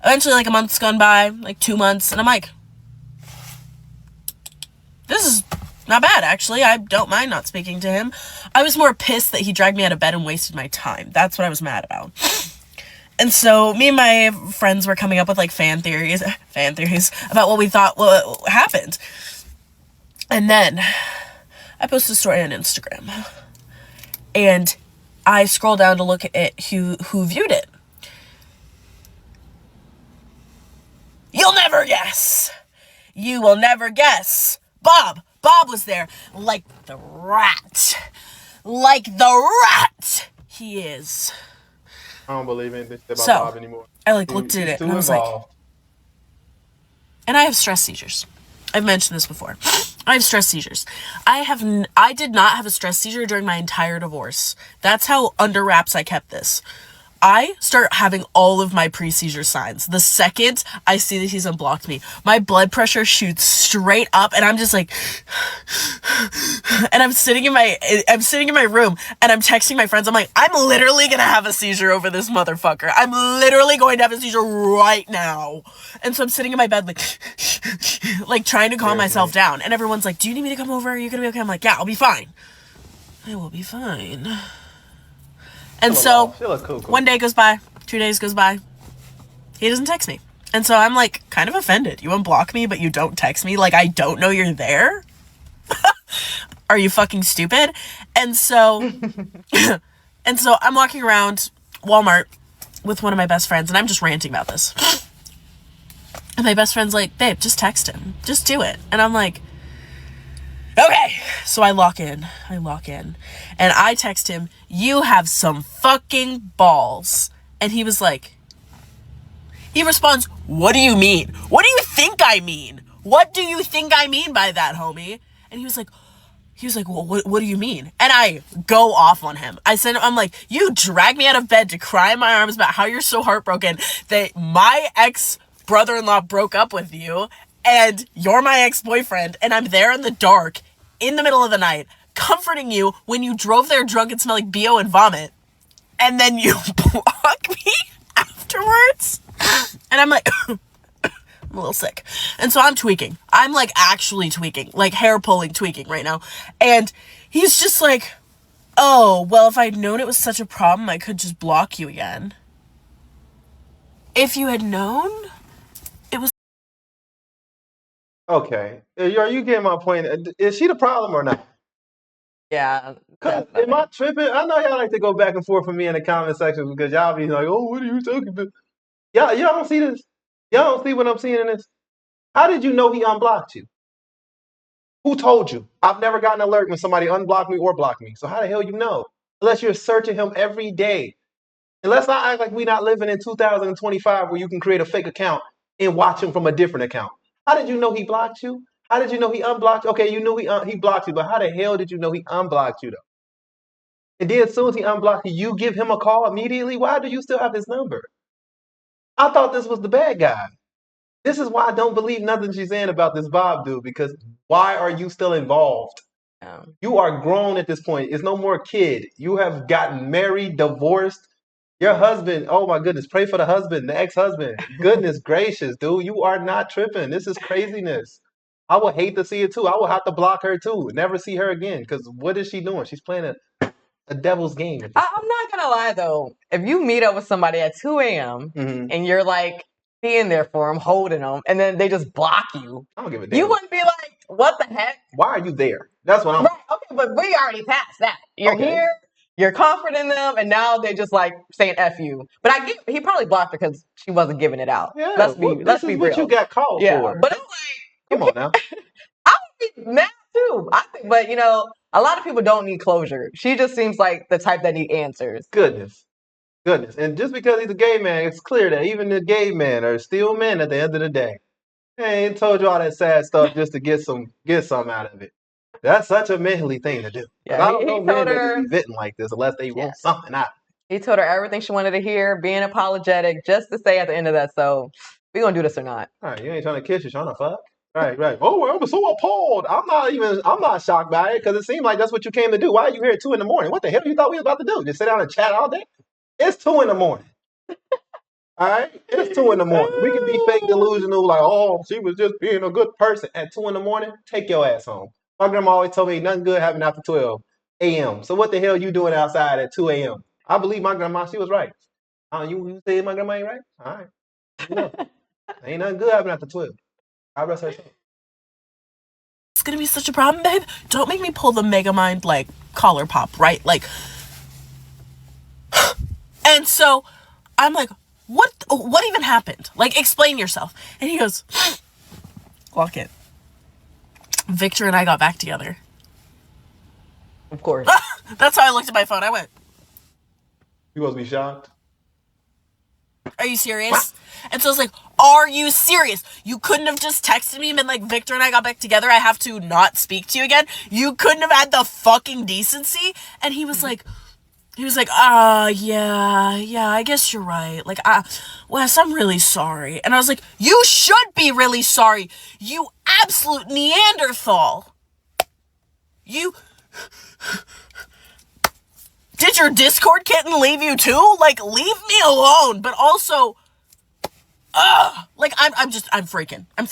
Eventually, like a month's gone by, like 2 months. And I'm like, this is not bad, actually. I don't mind not speaking to him. I was more pissed that he dragged me out of bed and wasted my time. That's what I was mad about. And so me and my friends were coming up with like fan theories about what we thought what happened. And then I posted a story on Instagram. And I scroll down to look at who viewed it. You'll never guess. You will never guess. Bob was there like the rat. Like the rat he is. I don't believe anything about Bob anymore. I like looked at it and I was like, and I have stress seizures. I've mentioned this before. I have stress seizures. I did not have a stress seizure during my entire divorce. That's how under wraps I kept this. I start having all of my pre-seizure signs. The second I see that he's unblocked me, my blood pressure shoots straight up and I'm just like, and I'm sitting in my room and I'm texting my friends. I'm like, I'm literally going to have a seizure over this motherfucker. I'm literally going to have a seizure right now. And so I'm sitting in my bed like trying to calm myself down. And everyone's like, do you need me to come over? Are you going to be okay? I'm like, yeah, I'll be fine. I will be fine. And so, one day goes by, 2 days goes by, he doesn't text me. And so I'm like, kind of offended. You unblock me, but you don't text me. Like, I don't know you're there? Are you fucking stupid? And so, I'm walking around Walmart with one of my best friends, and I'm just ranting about this. And my best friend's like, babe, just text him. Just do it. And I'm like, okay. So I lock in. And I text him, you have some fucking balls. And he was like, he responds, what do you mean? What do you think I mean? What do you think I mean by that, homie? And he was like, well, what do you mean? And I go off on him. I'm like, you drag me out of bed to cry in my arms about how you're so heartbroken that my ex-brother-in-law broke up with you and you're my ex-boyfriend and I'm there in the dark in the middle of the night comforting you when you drove there drunk and smelled like BO and vomit. And then you block me afterwards. And I'm like, I'm a little sick. And so I'm tweaking. I'm like actually tweaking, like hair pulling tweaking right now. And he's just like, oh, well, if I'd known it was such a problem, I could just block you again. If you had known, it was. Okay. Are you getting my point? Is she the problem or not? Yeah. Am I tripping? I know y'all like to go back and forth with me in the comment section because y'all be like, oh, what are you talking about? Y'all don't see this? Y'all don't see what I'm seeing in this? How did you know he unblocked you? Who told you? I've never gotten an alert when somebody unblocked me or blocked me. So how the hell you know? Unless you're searching him every day. And let's not act like we're not living in 2025 where you can create a fake account and watch him from a different account. How did you know he blocked you? How did you know he unblocked you? Okay, you knew he blocked you, but how the hell did you know he unblocked you though? And then as soon as he unblocked you, you give him a call immediately? Why do you still have his number? I thought this was the bad guy. This is why I don't believe nothing she's saying about this Bob dude, because why are you still involved? You are grown at this point. It's no more kid. You have gotten married, divorced. Your husband, oh my goodness, pray for the husband, the ex-husband. Goodness gracious, dude, you are not tripping. This is craziness. I would hate to see it too. I would have to block her too. Never see her again, because what is she doing? She's playing a devil's game. I'm not going to lie, though. If you meet up with somebody at 2 a.m. and you're like being there for them, holding them, and then they just block you, I don't give a damn. You wouldn't be like, what the heck? Why are you there? That's what I'm... Right, okay, but we already passed that. You're here. you're comforting them, and now they're just like saying "f you." But I get he probably blocked her because she wasn't giving it out. Yeah, Let's well, be this is what real. you got called Yeah, for. but I'm like, Come on now. I would be mad too. I think, but you know, a lot of people don't need closure. She just seems like the type that need answers. Goodness. And just because he's a gay man, it's clear that even the gay men are still men at the end of the day. He ain't told you all that sad stuff just to get some out of it. That's such a manly thing to do. Yeah, I don't know men told that her, just be venting like this unless they want something out. He told her everything she wanted to hear, being apologetic, just to say at the end of that, so we gonna do this or not. All right, you ain't trying to kiss, you're trying to fuck. Right. Oh, well, I'm so appalled. I'm not shocked by it because it seemed like that's what you came to do. Why are you here at 2 a.m? What the hell you thought we was about to do? Just sit down and chat all day? It's 2 a.m. All right, it's 2 a.m. We can be fake delusional, like, oh, she was just being a good person. At 2 a.m, take your ass home. My grandma always told me nothing good happened after 12 a.m. So what the hell you doing outside at 2 a.m? I believe my grandma, she was right. You say my grandma ain't right? All right. No. Ain't nothing good happening after 12. I rest her soul. It's gonna be such a problem, babe. Don't make me pull the Megamind like collar pop, right? Like, and so I'm like, what even happened? Like, explain yourself. And he goes, lock it. Victor and I got back together. Of course. That's how I looked at my phone. I went, You must be shocked. are you serious? And so I was like, are you serious? You couldn't have just texted me and been like, Victor and I got back together. I have to not speak to you again. You couldn't have had the fucking decency. And he was like, yeah, I guess you're right. Like, Wes, I'm really sorry. And I was like, you should be really sorry. You absolute Neanderthal. Did your Discord kitten leave you too? Like, leave me alone. But also, like, I'm freaking. And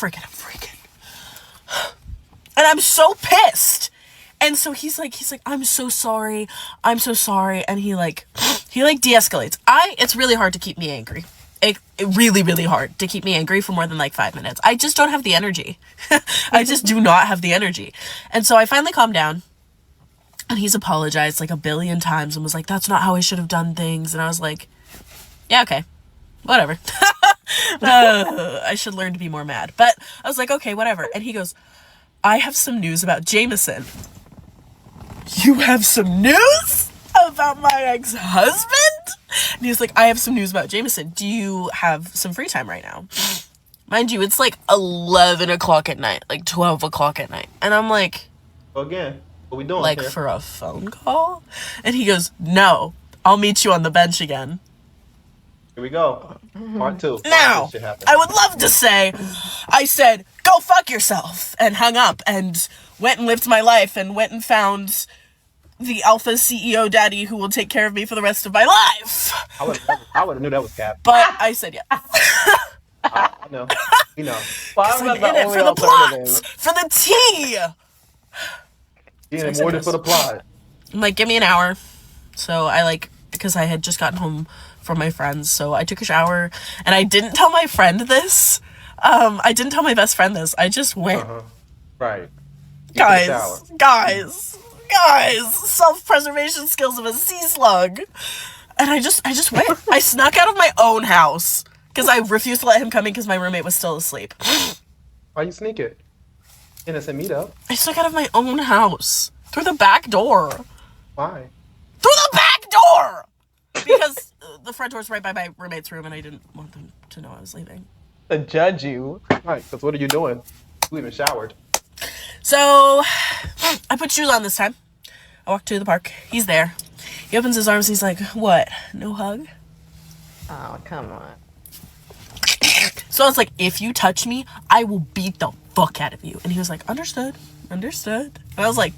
I'm so pissed. And so he's like, I'm so sorry. And he de-escalates. It's really hard to keep me angry. It really, really hard to keep me angry for more than like 5 minutes. I just don't have the energy. I just do not have the energy. And so I finally calmed down. And he's apologized like a billion times and was like, that's not how I should have done things. And I was like, yeah, okay, whatever. I should learn to be more mad. But I was like, okay, whatever. And he goes, I have some news about Jameson. You have some news about my ex-husband? And he was like, I have some news about Jameson. Do you have some free time right now? Mind you, it's like 11 o'clock at night, like 12 o'clock at night. And I'm like, again, what we doing like here? For a phone call? And he goes, no, I'll meet you on the bench again. Here we go. Part 2. Now, I would love to say, I said, go fuck yourself, and hung up, and went and lived my life, and went and found the alpha CEO daddy who will take care of me for the rest of my life. I would have knew that was cap. But I said, yeah. I know. You know. I'm in it for the plot, for the tea. Yeah, more than for the plot. I'm like, give me an hour. So I because I had just gotten home from my friends, so I took a shower, and I didn't tell my friend this. I didn't tell my best friend this. I just went. Right. Guys, self-preservation skills of a sea slug. And I just went. I snuck out of my own house because I refused to let him come in because my roommate was still asleep. Why you sneak it? Innocent meetup. I snuck out of my own house through the back door. Why? Through the back door! Because the front door's right by my roommate's room, and I didn't want them to know I was leaving. To judge you. Right, because what are you doing? You even showered. So, I put shoes on this time. I walked to the park. He's there. He opens his arms. He's like, what? No hug? Oh, come on. So I was like, if you touch me, I will beat the fuck out of you. And he was like, understood. And I was like,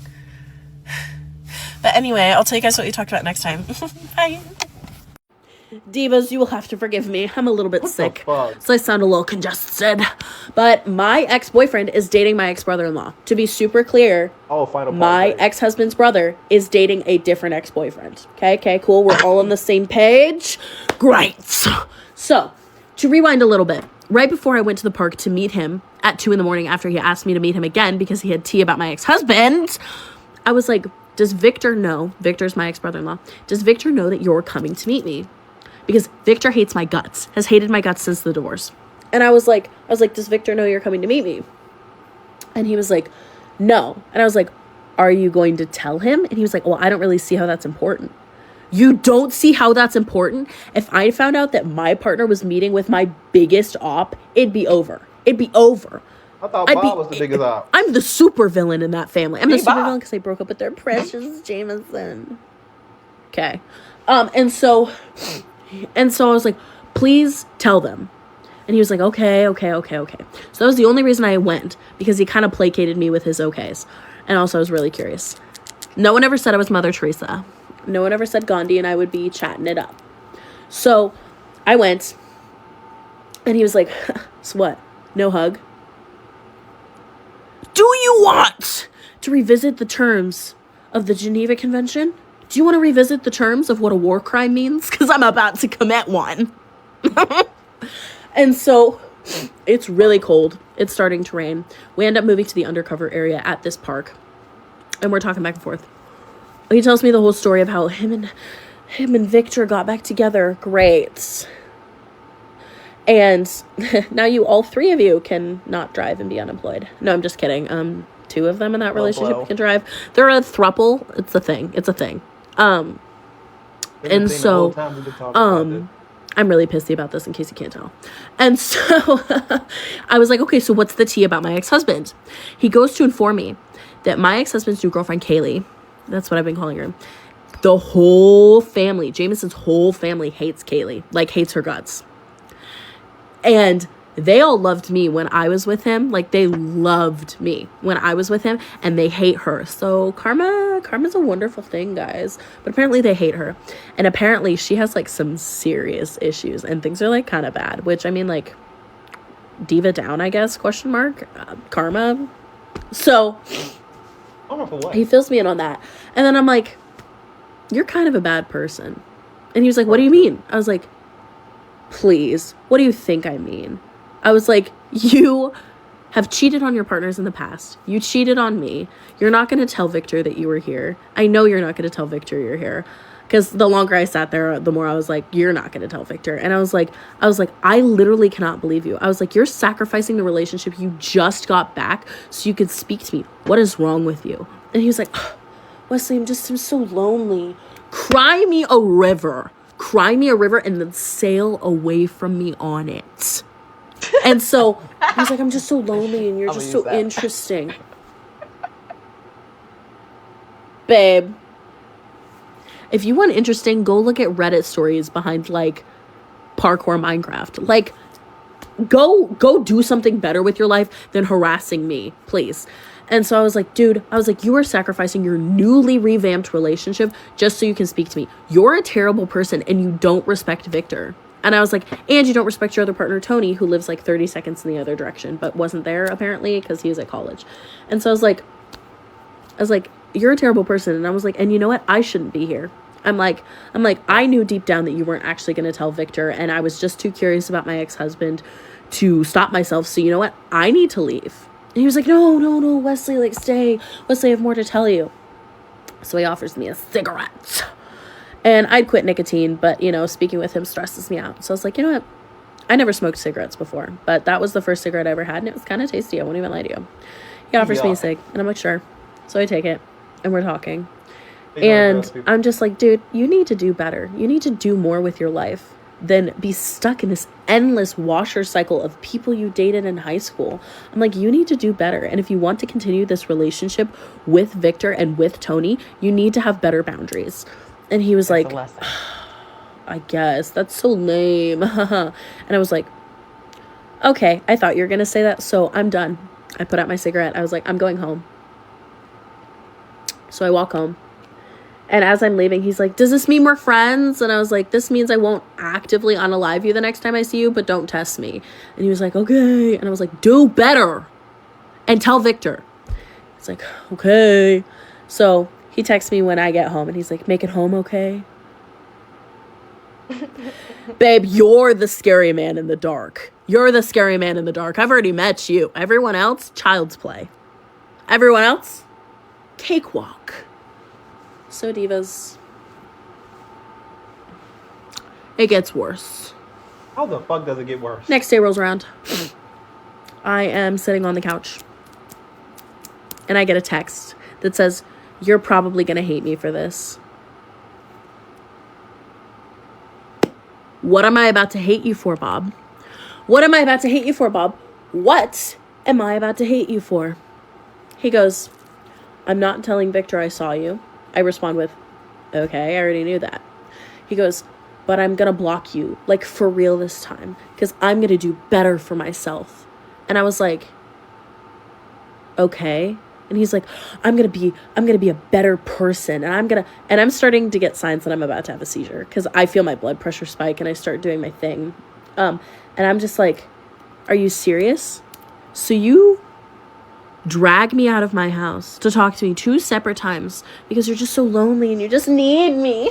but anyway, I'll tell you guys what we talked about next time. Bye. Divas, you will have to forgive me. I'm a little bit sick, so I sound a little congested. But my ex-boyfriend is dating my ex-brother-in-law. To be super clear, my ex-husband's brother is dating a different ex-boyfriend. Okay, cool. We're all on the same page. Great. So, to rewind a little bit, right before I went to the park to meet him at 2 a.m. after he asked me to meet him again because he had tea about my ex-husband, I was like, does Victor know, Victor's my ex-brother-in-law, does Victor know that you're coming to meet me? Because Victor hates my guts, has hated my guts since the divorce. And I was like, does Victor know you're coming to meet me? And he was like, no. And I was like, are you going to tell him? And he was like, well, I don't really see how that's important. You don't see how that's important? If I found out that my partner was meeting with my biggest op, it'd be over. It'd be over. I thought Bob was the biggest op. I'm the super villain in that family. I'm the super Bob. villain because they broke up with their precious Jameson. Okay. And so I was like, please tell them. And he was like, okay. So that was the only reason I went, because he kind of placated me with his okays. And also I was really curious. No one ever said I was Mother Teresa. No one ever said Gandhi and I would be chatting it up. So I went, and he was like, so what? No hug? Do you want to revisit the terms of the Geneva Convention? Do you want to revisit the terms of what a war crime means? Because I'm about to commit one. And so it's really cold. It's starting to rain. We end up moving to the undercover area at this park. And we're talking back and forth. He tells me the whole story of how him and Victor got back together. Great. And now all three of you can not drive and be unemployed. No, I'm just kidding. Two of them in that relationship can drive. They're a throuple. It's a thing. And so, I'm really pissy about this in case you can't tell. And so I was like, okay, so what's the tea about my ex-husband? He goes to inform me that my ex-husband's new girlfriend, Kaylee, that's what I've been calling her, the whole family, Jameson's whole family hates Kaylee, like hates her guts. And they all loved me when I was with him. Like, they loved me when I was with him, and they hate her. So karma's a wonderful thing, guys. But apparently they hate her. And apparently she has, like, some serious issues, and things are, like, kind of bad. Which, I mean, like, diva down, I guess, ? Karma. So he fills me in on that. And then I'm like, you're kind of a bad person. And he was like, what do you mean? I was like, please, what do you think I mean? I was like, you have cheated on your partners in the past. You cheated on me. You're not going to tell Victor that you were here. I know you're not going to tell Victor you're here. Because the longer I sat there, the more I was like, you're not going to tell Victor. And I was like, I literally cannot believe you. I was like, you're sacrificing the relationship you just got back so you could speak to me. What is wrong with you? And he was like, oh, Wesley, I'm so lonely. Cry me a river and then sail away from me on it. And so he was like, I'm just so lonely and you're just so interesting. Babe, if you want interesting, go look at Reddit stories behind, like, parkour Minecraft. Like, go do something better with your life than harassing me, please. And so I was like, dude, you are sacrificing your newly revamped relationship just so you can speak to me. You're a terrible person and you don't respect Victor. And I was like, and you don't respect your other partner, Tony, who lives like 30 seconds in the other direction, but wasn't there apparently because he was at college. And so I was like, you're a terrible person. And I was like, and you know what? I shouldn't be here. I'm like, I knew deep down that you weren't actually going to tell Victor. And I was just too curious about my ex-husband to stop myself. So you know what? I need to leave. And he was like, no, Wesley, like, stay. Wesley, I have more to tell you. So he offers me a cigarette. And I'd quit nicotine, but, you know, speaking with him stresses me out. So I was like, you know what? I never smoked cigarettes before, but that was the first cigarette I ever had, and it was kind of tasty. I won't even lie to you. He offers me a cig, and I'm like, sure. So I take it, and we're talking. And I'm just like, dude, you need to do better. You need to do more with your life than be stuck in this endless washer cycle of people you dated in high school. I'm like, you need to do better. And if you want to continue this relationship with Victor and with Tony, you need to have better boundaries. And he was like, I guess that's so lame. And I was like, okay, I thought you were going to say that. So I'm done. I put out my cigarette. I was like, I'm going home. So I walk home. And as I'm leaving, he's like, does this mean we're friends? And I was like, this means I won't actively unalive you the next time I see you, but don't test me. And he was like, okay. And I was like, do better. And tell Victor. He's like, okay. So he texts me when I get home and he's like, make it home okay? Babe, you're the scary man in the dark. You're the scary man in the dark. I've already met you. Everyone else, child's play. Everyone else, cakewalk. So, divas, it gets worse. How the fuck does it get worse? Next day rolls around. I am sitting on the couch. And I get a text that says, "You're probably going to hate me for this." What am I about to hate you for, Bob? What am I about to hate you for, Bob? What am I about to hate you for? He goes, "I'm not telling Victor I saw you." I respond with, "Okay, I already knew that." He goes, "But I'm going to block you, like for real this time, because I'm going to do better for myself." And I was like, "Okay." And he's like, I'm gonna be a better person, and I'm starting to get signs that I'm about to have a seizure, because I feel my blood pressure spike and I start doing my thing. And I'm just like, "Are you serious? So you drag me out of my house to talk to me 2 separate times because you're just so lonely and you just need me,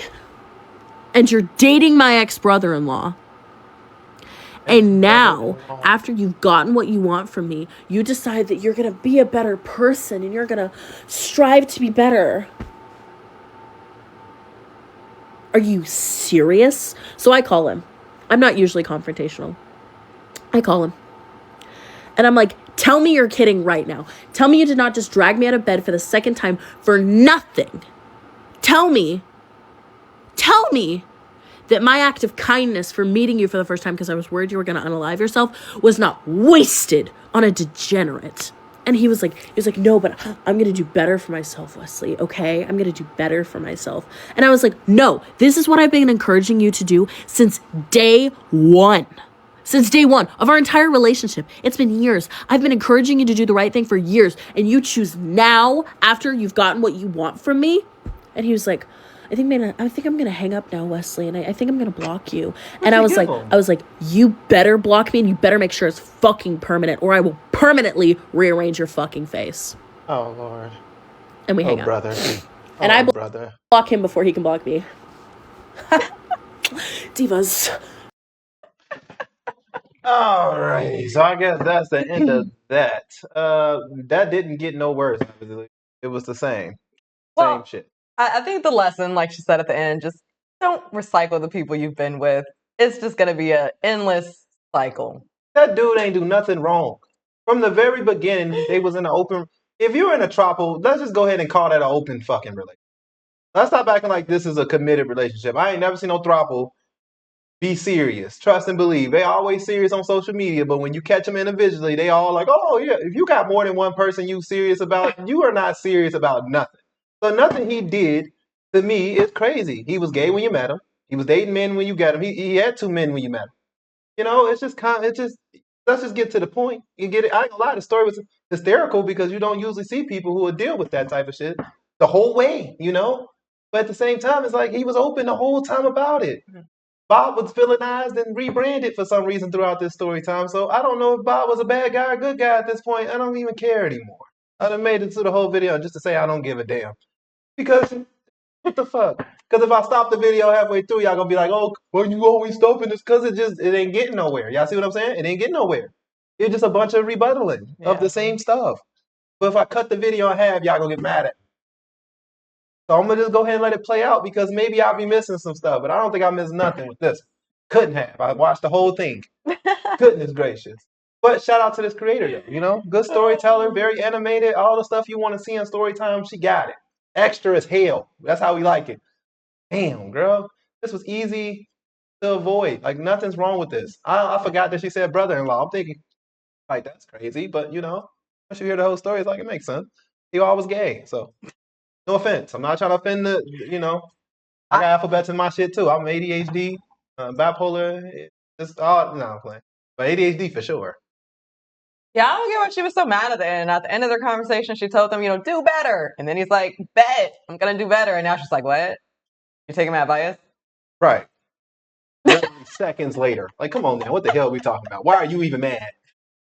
and you're dating my ex-brother-in-law. And now, after you've gotten what you want from me, you decide that you're going to be a better person and you're going to strive to be better. Are you serious?" So I call him. I'm not usually confrontational. I call him. And I'm like, "Tell me you're kidding right now. Tell me you did not just drag me out of bed for the second time for nothing. Tell me that my act of kindness for meeting you for the first time because I was worried you were going to unalive yourself was not wasted on a degenerate." And he was like, "No, but I'm going to do better for myself, Wesley, okay? I'm going to do better for myself." And I was like, "No, this is what I've been encouraging you to do since day one. Since day one of our entire relationship. It's been years. I've been encouraging you to do the right thing for years. And you choose now, after you've gotten what you want from me?" And he was like, I think I'm gonna hang up now, Wesley, and I think I'm gonna block you." And I was like, "You better block me, and you better make sure it's fucking permanent, or I will permanently rearrange your fucking face." Oh, Lord. And we hang up. Brother. And I brother. block him before he can block me. Divas. Alrighty, so I guess that's the end of that. That didn't get no worse. It was the same. Same shit. I think the lesson, like she said at the end, just don't recycle the people you've been with. It's just going to be an endless cycle. That dude ain't do nothing wrong. From the very beginning, they was in an open... If you're in a tropical, let's just go ahead and call that an open fucking relationship. Let's stop acting like this is a committed relationship. I ain't never seen no throuple be serious. Trust and believe. They always serious on social media, but when you catch them individually, they all like, "Oh, yeah, if you got more than one person you serious about, you are not serious about nothing." So nothing he did to me is crazy. He was gay when you met him. He was dating men when you got him. He had 2 men when you met him. You know, it's just let's just get to the point. You get it. I ain't gonna lie, the story was hysterical because you don't usually see people who would deal with that type of shit the whole way, you know? But at the same time, it's like he was open the whole time about it. Bob was villainized and rebranded for some reason throughout this story time. So I don't know if Bob was a bad guy or good guy at this point. I don't even care anymore. I done made it through the whole video just to say I don't give a damn. Because what the fuck? Because if I stop the video halfway through, y'all gonna be like, "Oh, well, you always stopping this," because it ain't getting nowhere. Y'all see what I'm saying? It ain't getting nowhere. It's just a bunch of rebuttaling of the same stuff. But if I cut the video in half, y'all gonna get mad at me. So I'm gonna just go ahead and let it play out because maybe I'll be missing some stuff, but I don't think I missed nothing with this. Couldn't have. I watched the whole thing. Goodness gracious. But shout out to this creator though, you know? Good storyteller, very animated, all the stuff you want to see in Storytime, she got it. Extra as hell. That's how we like it. Damn, girl. This was easy to avoid. Like nothing's wrong with this. I forgot that she said brother-in-law. I'm thinking, like, that's crazy, but you know, once you hear the whole story, it's like it makes sense. He always gay, so no offense. I'm not trying to offend the, you know, I got alphabets in my shit too. I'm ADHD, bipolar. It's all, no, I'm playing. But ADHD for sure. Yeah, I don't get why she was so mad at the end. At the end of their conversation, she told them, do better. And then he's like, "Bet, I'm going to do better." And now she's like, "What? You're taking my advice?" Right. Literally seconds later. Like, come on, man. What the hell are we talking about? Why are you even mad?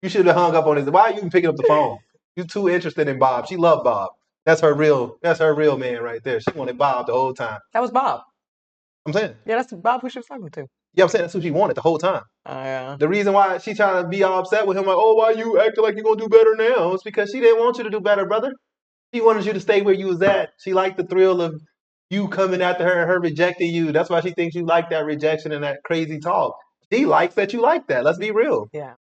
You should have hung up on this. Why are you even picking up the phone? You too interested in Bob. She loved Bob. That's her real man right there. She wanted Bob the whole time. That was Bob. I'm saying. Yeah, that's Bob who she was talking to. Yeah, I'm saying that's who she wanted the whole time. Oh, yeah. The reason why she trying to be all upset with him, like, "Oh, why you acting like you're going to do better now?" It's because she didn't want you to do better, brother. She wanted you to stay where you was at. She liked the thrill of You coming after her and her rejecting you. That's why she thinks you like that rejection and that crazy talk. She likes that you like that. Let's be real. Yeah.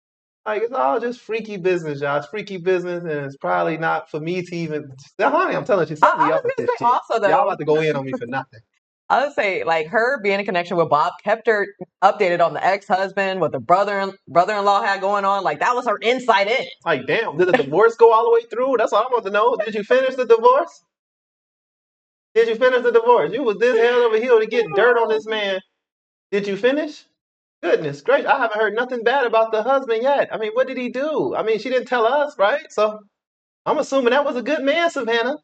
Like, it's all just freaky business, y'all. It's freaky business, and it's probably not for me to even. Honey, I'm telling you, she set me I up was with this gonna say shit. also Y'all though, about to go in on me for nothing. I would say like her being in connection with Bob kept her updated on the ex-husband, what the brother-in-law had going on. Like that was her insight in. Like, damn, did the divorce go all the way through? That's all I want to know. Did you finish the divorce? Did you finish the divorce? You was this head over heel to get dirt on this man. Did you finish? Goodness gracious, I haven't heard nothing bad about the husband yet. I mean, what did he do? I mean, she didn't tell us, right? So I'm assuming that was a good man, Savannah.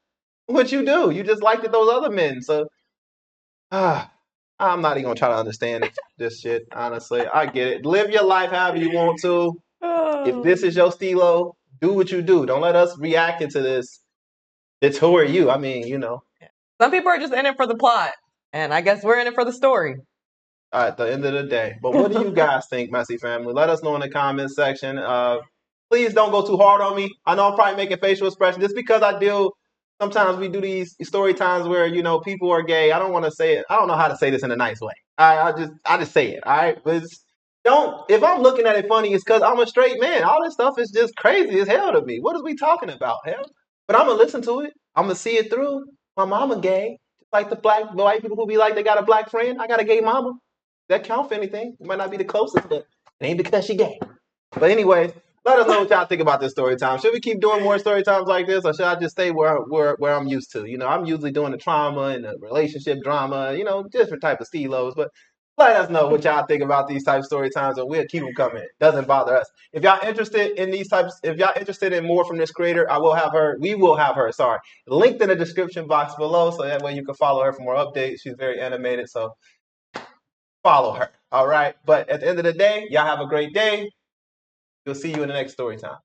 What you do? You just liked it, those other men. So I'm not even gonna try to understand this shit. Honestly, I get it. Live your life however you want to. If this is your stilo, do what you do. Don't let us react into this. It's who are you? I mean, you know. Some people are just in it for the plot, and I guess we're in it for the story. At the end of the day. But what do you guys think, Messy Family? Let us know in the comments section. Please don't go too hard on me. I know I'm probably making facial expressions just because I deal. Sometimes we do these story times where people are gay. I don't want to say it. I don't know how to say this in a nice way. I just say it. All right, but don't. If I'm looking at it funny, it's because I'm a straight man. All this stuff is just crazy as hell to me. What is we talking about, hell? But I'm gonna listen to it. I'm gonna see it through. My mama gay, like the white people who be like they got a black friend. I got a gay mama. That count for anything. It might not be the closest, but it ain't because she gay. But anyways, let us know what y'all think about this story time. Should we keep doing more story times like this, or should I just stay where I'm used to? I'm usually doing the trauma and the relationship drama, different type of stilos. But let us know what y'all think about these type of story times, and we'll keep them coming. Doesn't bother us. If y'all interested in these types, if y'all interested in more from this creator, we will have her, linked in the description box below, so that way you can follow her for more updates. She's very animated, so follow her. All right. But at the end of the day, y'all have a great day. We'll see you in the next story time.